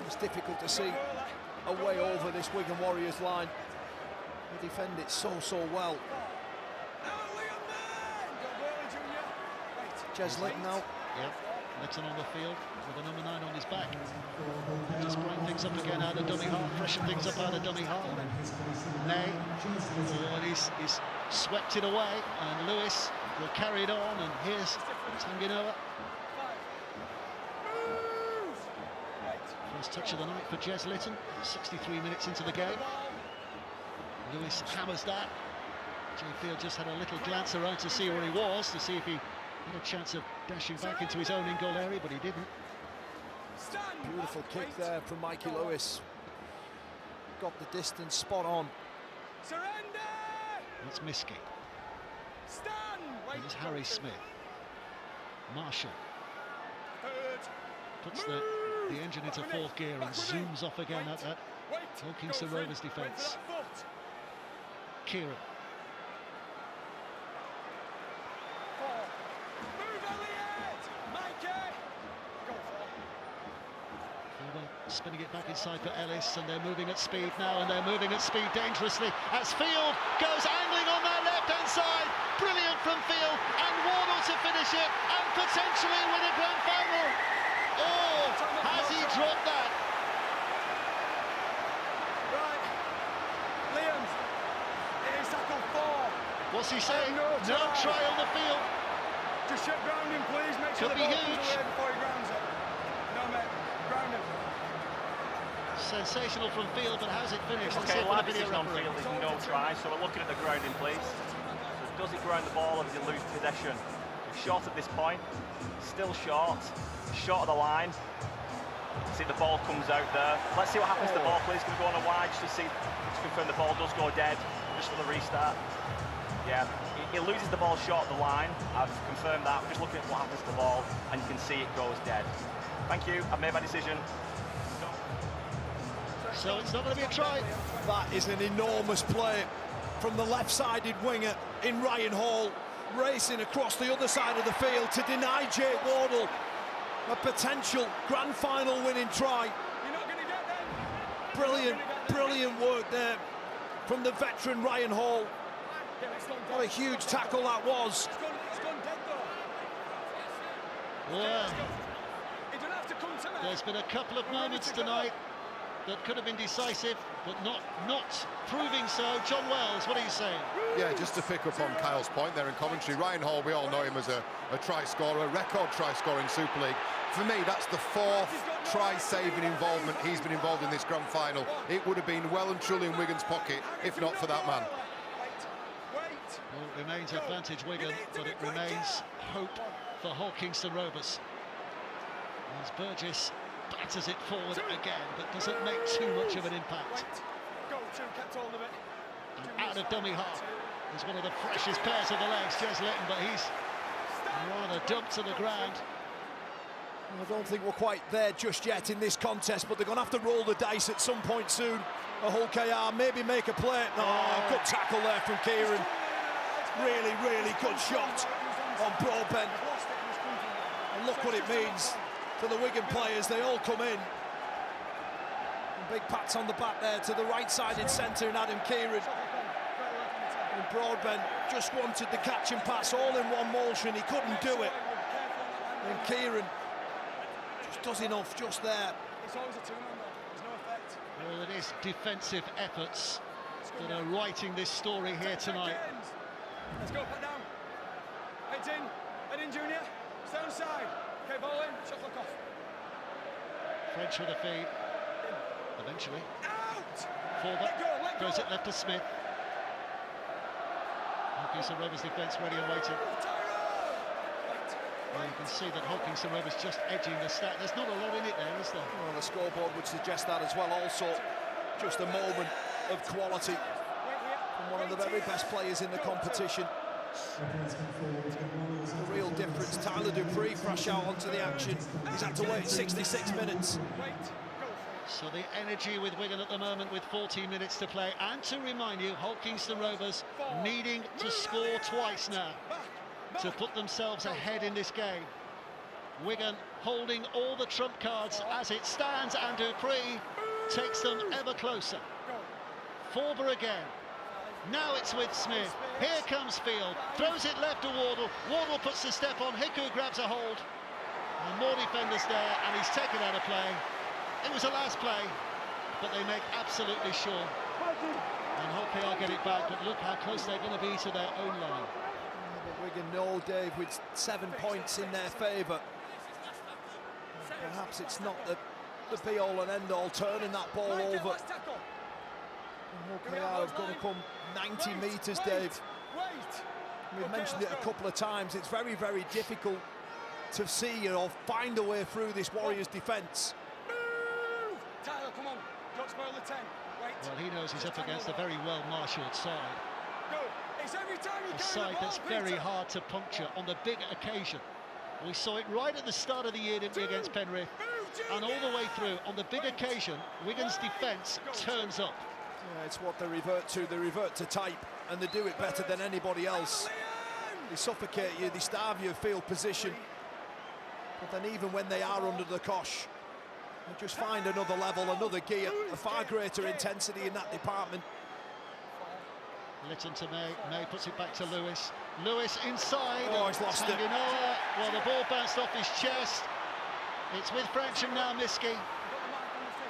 It's difficult to see a way over this Wigan Warriors line. They defend it so well. Jez Litton now. Yep, Litton on the field with a number 9 on his back. Just bring things up again out of dummy half, freshen things up out of dummy half. Nay, and he's swept it away, and Lewis will carry it on, and here's Tanginoa. First touch of the night for Jez Litton, 63 minutes into the game. Lewis hammers that. Jay Field just had a little glance around to see where he was, to see if he had a chance of dashing back into his own in-goal area, but he didn't. Beautiful kick there from Mikey Lewis. Got the distance spot on. That's Miskey. There's Harry Smith. Marshall puts the engine into 4th gear and zooms off again at that Hull Kingston Rovers defence. Kieran. Spinning it back inside for Ellis, and they're moving at speed now, and they're moving at speed dangerously as Field goes angling on that left-hand side. Brilliant from Field, and Wardle to finish it, and potentially win a grand final. Oh, has he dropped that? Right, Liam, it is tackle 4. What's he saying? No try on the field. Just check grounding, please. Make sure Could the be ball comes huge. away before he grounds it. No, mate, ground him. sensational from field, but how's it finished? Let's see Okay, if lad, the video decision on referee. field is no try, so we're looking at the grounding, please. So does it ground the ball or does it lose possession? Short at this point, still short of the line. See the ball comes out there. Let's see what happens to the ball, please. Can we go on a wide just to confirm the ball does go dead, just for the restart? Yeah, he loses the ball short of the line. I've confirmed that. We're just looking at what happens to the ball, and you can see it goes dead. Thank you, I've made my decision. So it's not going to be a try. That is an enormous play from the left-sided winger in Ryan Hall, racing across the other side of the field to deny Jake Wardle a potential grand final winning try. Brilliant work there from the veteran Ryan Hall. What a huge tackle that was. Well, there's been a couple of moments tonight that could have been decisive, but not proving so. John Wells, what are you saying? Yeah, just to pick up on Kyle's point there in commentary, Ryan Hall, we all know him as a try scorer, a record try scorer in Super League. For me, that's the 4th try-saving involvement he's been involved in this grand final. It would have been well and truly in Wigan's pocket, if not for that man. Well, it remains advantage Wigan, but it remains hope for Hull Kingston Rovers. As Burgess batters it forward again, but doesn't make too much of an impact. And out of dummy half is one of the freshest pairs of the legs, Jez Litton, but he's rather dumped to the ground. I don't think we're quite there just yet in this contest, but they're going to have to roll the dice at some point soon. A Hull KR, maybe make a play. Good tackle there from Kieran. Really good shot on Broadbent. And look what it means to the Wigan players. They all come in. And big pats on the back there to the right-sided centre in Adam Kieran. And Broadbent just wanted the catch and pass all in one motion. He couldn't do it. And Kieran just does enough just there. It's always a two-man though. There's no effect. Well, it is defensive efforts that are writing this story here tonight. Let's go, pat down. Head in, Junior. Stay on side. Okay, ball in, shot clock off. French with a feed. Eventually. Out! Forward. Let go. Goes it left to Smith. Kingston Rovers defence ready and waiting. Well, you can see that Kingston Rovers just edging the stat. There's not a lot in it there, is there? Well, the scoreboard would suggest that as well. Also, just a moment of quality from one of the very best players in the competition. The real difference, Tyler Dupree fresh out onto the action. He's had to wait 66 minutes. So the energy with Wigan at the moment with 14 minutes to play. And to remind you, Hull Kingston Rovers needing to score twice now to put themselves ahead in this game. Wigan holding all the trump cards as it stands, and Dupree takes them ever closer. Forber again. Now it's with Smith. Here comes Field. Throws it left to Wardle. Wardle puts the step on. Hiku grabs a hold. And more defenders there, and he's taken out of play. It was a last play, but they make absolutely sure. And Hull KR get it back, but look how close they're going to be to their own line. But Wigan know, Dave, with 7 points in their favour. Perhaps it's not the be-all and end-all turning that ball over. Hull KR have got to come 90 metres, Dave. We've mentioned it a couple of times. It's very difficult to see or find a way through this Warriors defence. Tyler, come on. Don't spoil the 10. Wait. Well, he knows he's up against a very well-marshalled side. Go. It's every time you A side that's very hard to puncture on the big occasion. We saw it right at the start of the year, didn't we, against Penrith? And all the way through, on the big occasion, Wigan's defence turns up. Yeah, it's what they revert to. They revert to type, and they do it better than anybody else. They suffocate you, they starve you of field position. But then even when they are under the cosh, they just find another level, another gear, a far greater intensity in that department. Litton to May. May puts it back to Lewis. Lewis inside. Oh, he's lost it. Well, the ball bounced off his chest. It's with French and now Miskey.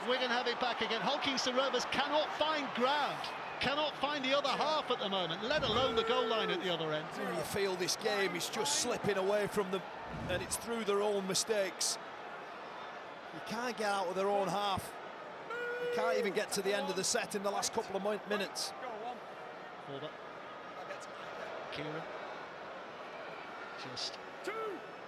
Wigan have it back again. Hull Kingston Rovers cannot find ground, cannot find the other half at the moment, let alone the goal line at the other end. You feel this game is just slipping away from them, and it's through their own mistakes. You can't get out of their own half. Can't even get to the end of the set in the last couple of minutes. Forward. Kieran. Just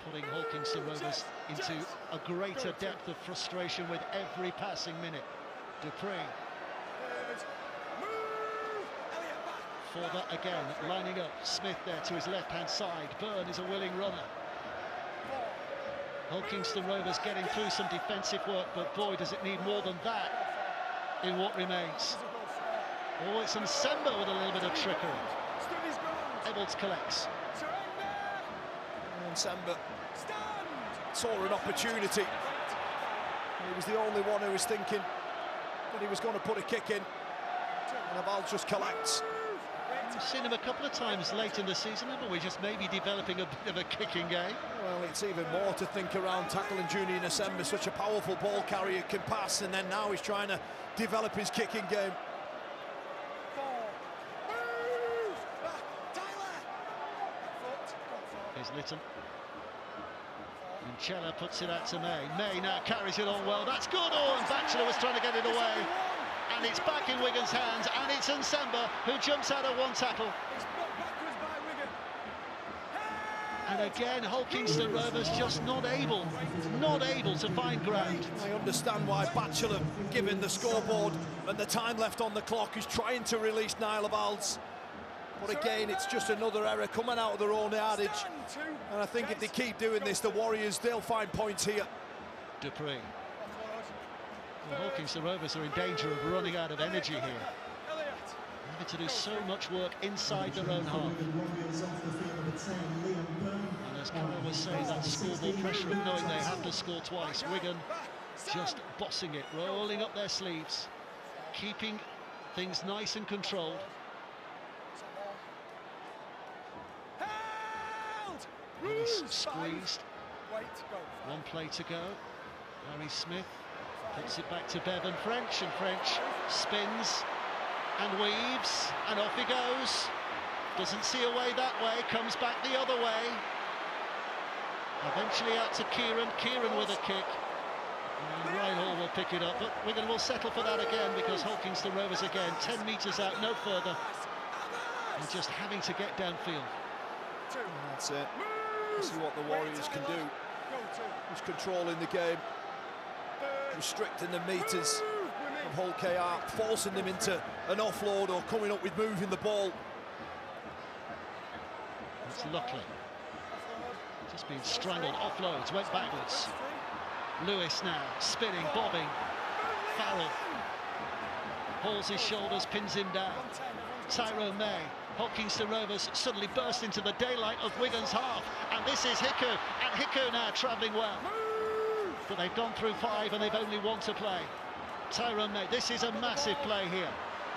putting Kingston Rovers into a greater depth of frustration with every passing minute. Dupree. Forward again, lining up. Smith there to his left-hand side. Byrne is a willing runner. Kingston Rovers getting through some defensive work, but boy, does it need more than that in what remains. Oh, it's Nsemba with a little bit of trickery. Ebbels collects. Nsemba saw an opportunity. He was the only one who was thinking that he was going to put a kick in. And Ebbels just collects. We've seen him a couple of times late in the season, haven't we? Just maybe developing a bit of a kicking game. Well, it's even more to think around tackling Junior Nsemba, such a powerful ball carrier, can pass, and then now he's trying to develop his kicking game. Here's Litton. And Chella puts it out to May. May now carries it on well. That's good. Oh, and Batchelor was trying to get it away. And it's back in Wigan's hands, and it's Nsemba who jumps out of one tackle. And again, Kingston Rovers just not able to find ground. I understand why Batchelor, given the scoreboard and the time left on the clock, is trying to release Niall Ebbels. But again, it's just another error coming out of their own yardage. And I think if they keep doing this, the Warriors, they'll find points here. Dupree. Well, Kingston Rovers are in danger of running out of energy here. Having to do so much work inside their own half. And as Carl was saying, that scoreboard pressure of knowing they have to score twice. Wigan just bossing it, rolling up their sleeves, keeping things nice and controlled. He's squeezed. One play to go. Harry Smith puts it back to Bevan French, and French spins and weaves, and off he goes. Doesn't see a way that way, comes back the other way. Eventually out to Kieran. Kieran with a kick. And Ryan Hall will pick it up, but Wigan will settle for that again, because Kingston Rovers again 10 metres out, no further, and just having to get downfield. That's it. See what the Warriors can do. Just controlling the game, restricting the meters of Hull KR, forcing them into an offload or coming up with moving the ball. It's Luckley. Just being strangled, offloads, went backwards. Lewis now, spinning, bobbing. Farrell hauls his shoulders, pins him down. Tyrone May. Kingston Rovers suddenly burst into the daylight of Wigan's half, and this is Hiku, and Hiku now travelling well. But they've gone through 5 and they've only 1 to play. Tyrone May, this is a massive play here.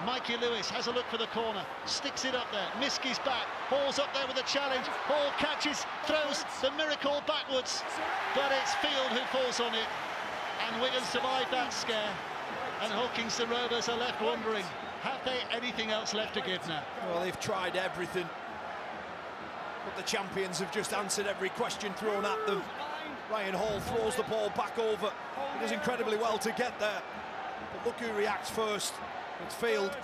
Mikey Lewis has a look for the corner, sticks it up there, Miski's back, Hall's up there with a challenge, Hall catches, throws the miracle backwards, but it's Field who falls on it, and Wigan survived that scare, and Kingston Rovers are left wondering, have they anything else left to give now? Well, they've tried everything, but the champions have just answered every question thrown at them. Ryan Hall throws the ball back over. He does incredibly well to get there, but look who reacts first. It's Field.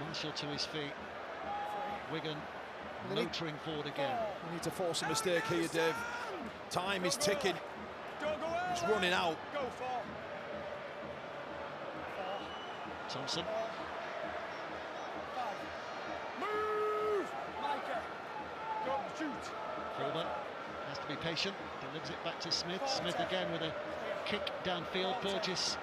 Marshall to his feet. Wigan motoring forward again. We need to force a mistake here, Dave. Time is ticking. It's running out. Thompson. Forward has to be patient, delivers it back to Smith. Smith again with a kick downfield. Burgess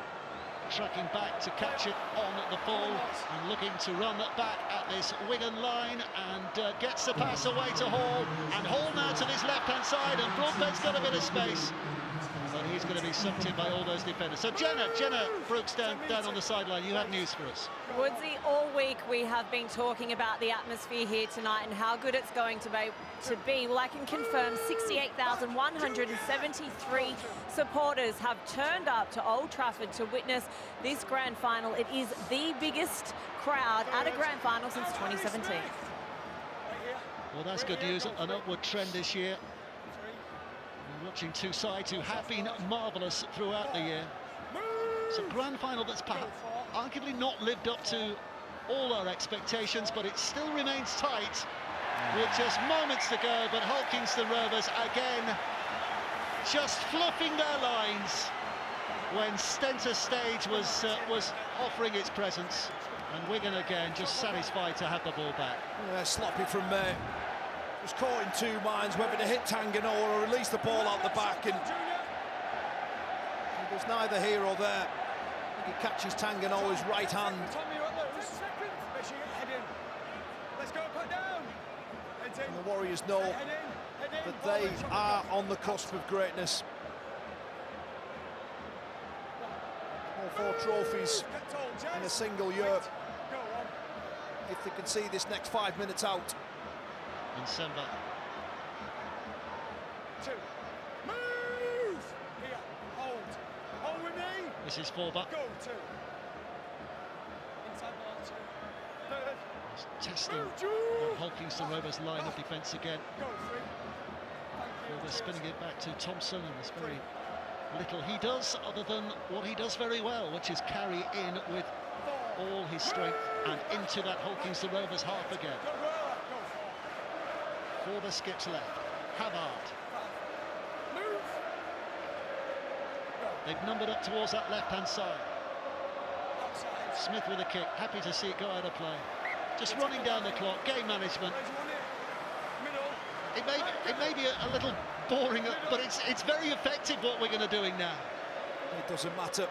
tracking back to catch it on the ball and looking to run that back at this Wigan line, and gets the pass away to Hall, and Hall now to his left-hand side, and Blomfield's got a bit of space, but he's going to be sucked in by all those defenders. So Jenna Brooks down on the sideline, you have news for us. Woodsy, all week we have been talking about the atmosphere here tonight and how good it's going to be. Well, I can confirm 68,173 supporters have turned up to Old Trafford to witness this grand final. It is the biggest crowd at a grand final since 2017. Well, that's good news, an upward trend this year. watching two sides who have been marvellous throughout the year. It's a grand final that's arguably not lived up to all our expectations, but it still remains tight with just moments to go. But Hull Kingston Rovers again just fluffing their lines when centre stage was offering its presence, and Wigan again just satisfied to have the ball back. Yeah, sloppy from May. Was caught in two minds whether to hit Tanganoa or release the ball out the back, and there's neither here or there. He catches Tanganoa's right hand. And the Warriors know that they are on the cusp of greatness. All 4 trophies in a single year. If they can see this next 5 minutes out. And Semba. Move! Here, hold with me. This is Forba. Go 2. Inside ball 2. Third. Testing the Hull Kingston Rovers line of defence again. Go 3. Forba spinning it back to Thompson, and there's very little he does other than what he does very well, which is carry in with all his strength and into that Hull Kingston Rovers half again. Forba skips left. Havard. They've numbered up towards that left-hand side. Smith with a kick. Happy to see it go out of play. Just running down the clock. Game management. It may be a little boring, but it's very effective what we're going to doing now. It doesn't matter.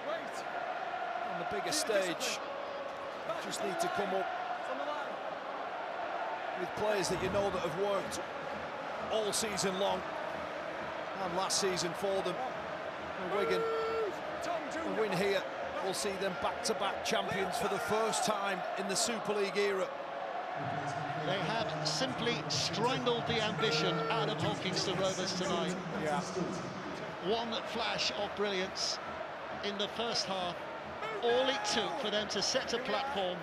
On the bigger stage, you just need to come up with players that you know that have worked all season long and last season for them. And Wigan, a win here will see them back-to-back champions for the first time in the Super League era. They have simply strangled the ambition out of Hull Kingston Rovers tonight. Yeah. One flash of brilliance in the first half. All it took for them to set a platform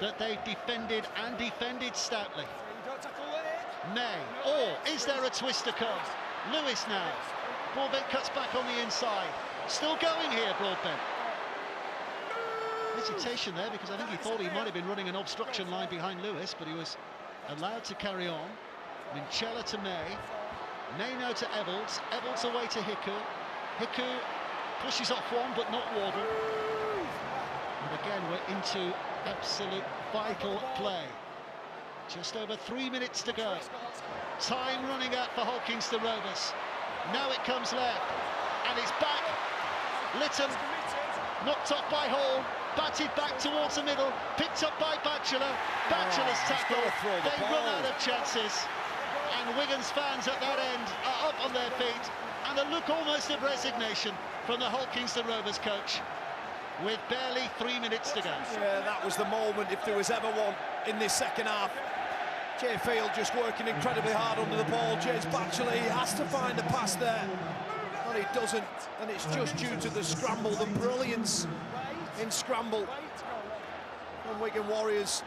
that they've defended and defended stoutly. May, or is there a twist to come? Lewis now. Broadbent cuts back on the inside. Still going here, Broadbent. Hesitation there, because I think he thought he might have been running an obstruction line behind Lewis, but he was allowed to carry on. Minchella to May. May now to Evalds. Evalds away to Hiku. Hiku pushes off one, but not Wardle. And again, we're into absolute vital play. Just over 3 minutes to go. Time running out for Hull Kingston Rovers. Now it comes left, and it's back. Lytton, knocked off by Hall, batted back towards the middle, picked up by Batchelor. Batchelor's tackle. They run out of chances, and Wigan's fans at that end are up on their feet, and a look almost of resignation from the Hull Kingston Rovers coach, with barely 3 minutes to go. Yeah, that was the moment, if there was ever one, in this second half. Jay Field just working incredibly hard under the ball. James Batchelor, he has to find a pass there, and he doesn't, and it's just due to the scramble, the brilliance in scramble from Wigan Warriors.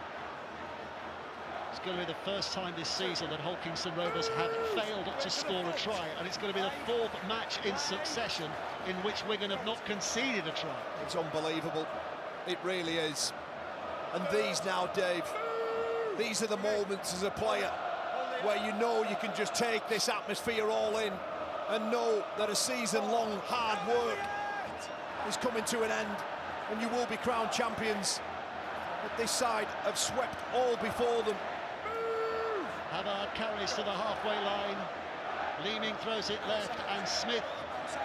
It's going to be the first time this season that Hull Kingston Rovers have failed to score a try, and it's going to be the 4th match in succession in which Wigan have not conceded a try. It's unbelievable, it really is. And these now, Dave, these are the moments as a player where you know you can just take this atmosphere all in and know that a season-long hard work is coming to an end, and you will be crowned champions. But this side have swept all before them. Havard carries to the halfway line. Leeming throws it left, and Smith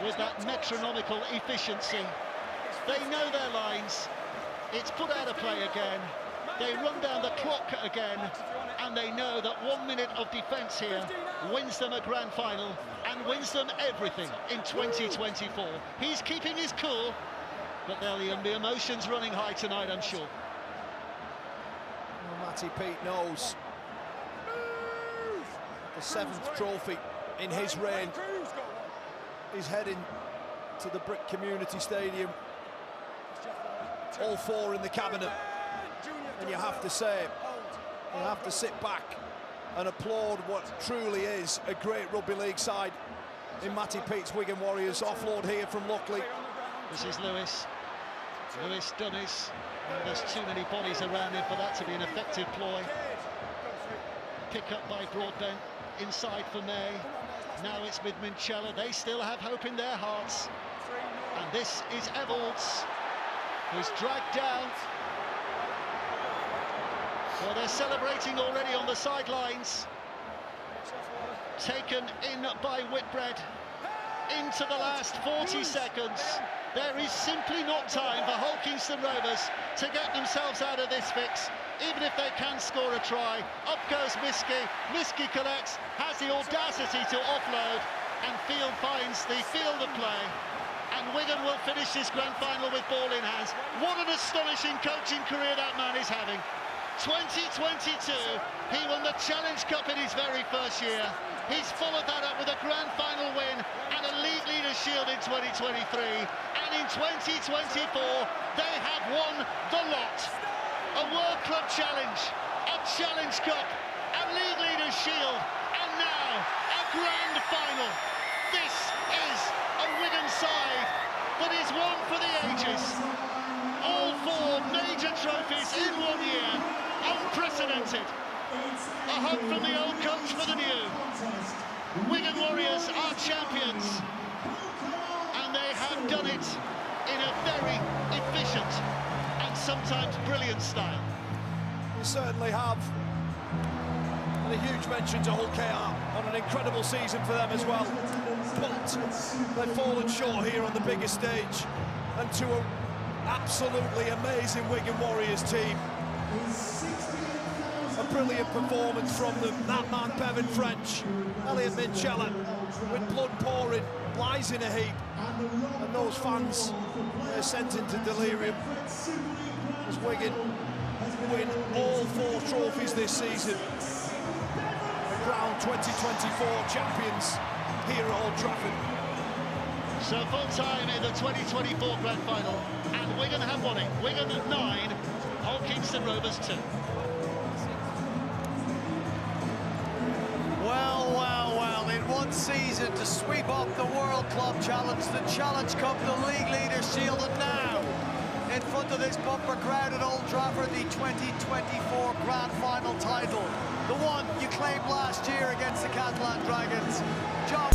with that metronomical efficiency. They know their lines. It's put out of play again. They run down the clock again, and they know that 1 minute of defence here wins them a grand final and wins them everything in 2024. He's keeping his cool, but there'll be emotions running high tonight, I'm sure. Well, Matty Pete knows the 7th trophy in his reign is heading to the Brick Community Stadium. All 4 in the cabinet. And you have to say, you have to sit back and applaud what truly is a great rugby league side. in Matty Peate's Wigan Warriors. Offload here from Lockley. This is Lewis. Lewis Dunnis. There's too many bodies around him for that to be an effective ploy. Pick up by Broadbent. Inside for May. Now it's with Minchella. They still have hope in their hearts. And this is Evolds, who's dragged down. Well, they're celebrating already on the sidelines. Taken in by Whitbread. Into the last 40 seconds. There is simply not time for Hull Kingston Rovers to get themselves out of this fix, even if they can score a try. Up goes Miski. Miski collects, has the audacity to offload, and Field finds the field of play. And Wigan will finish this grand final with ball in hands. What an astonishing coaching career that man is having. 2022, he won the Challenge Cup in his very first year. He's followed that up with a grand final win and a League Leaders Shield in 2023. And in 2024, they have won the lot. A World Club Challenge, a Challenge Cup, a League Leaders Shield, and now a grand final. This is a Wigan side that is one for the ages. All four major trophies in 1 year, unprecedented. A hug from the old coach for the new. Wigan Warriors are champions, and they have done it in a very efficient and sometimes brilliant style. We certainly have. And a huge mention to Hull KR on an incredible season for them as well. But they've fallen short here on the biggest stage, and to an absolutely amazing Wigan Warriors team. A brilliant performance from them. That man, Bevan French, Elliot Minchella, with blood pouring, lies in a heap. And those fans are sent into delirium as Wigan win all four trophies this season. Crowned 2024 champions here at Old Trafford. So full time in the 2024 grand final, and Wigan have won it. Wigan 9, Hull Kingston Rovers 2. Well, in one season to sweep up the World Club Challenge, the Challenge Cup, the League Leaders Shield, and now in front of this bumper crowd at Old Trafford, the 2024 Grand Final title, the one you claimed last year against the Catalan Dragons. John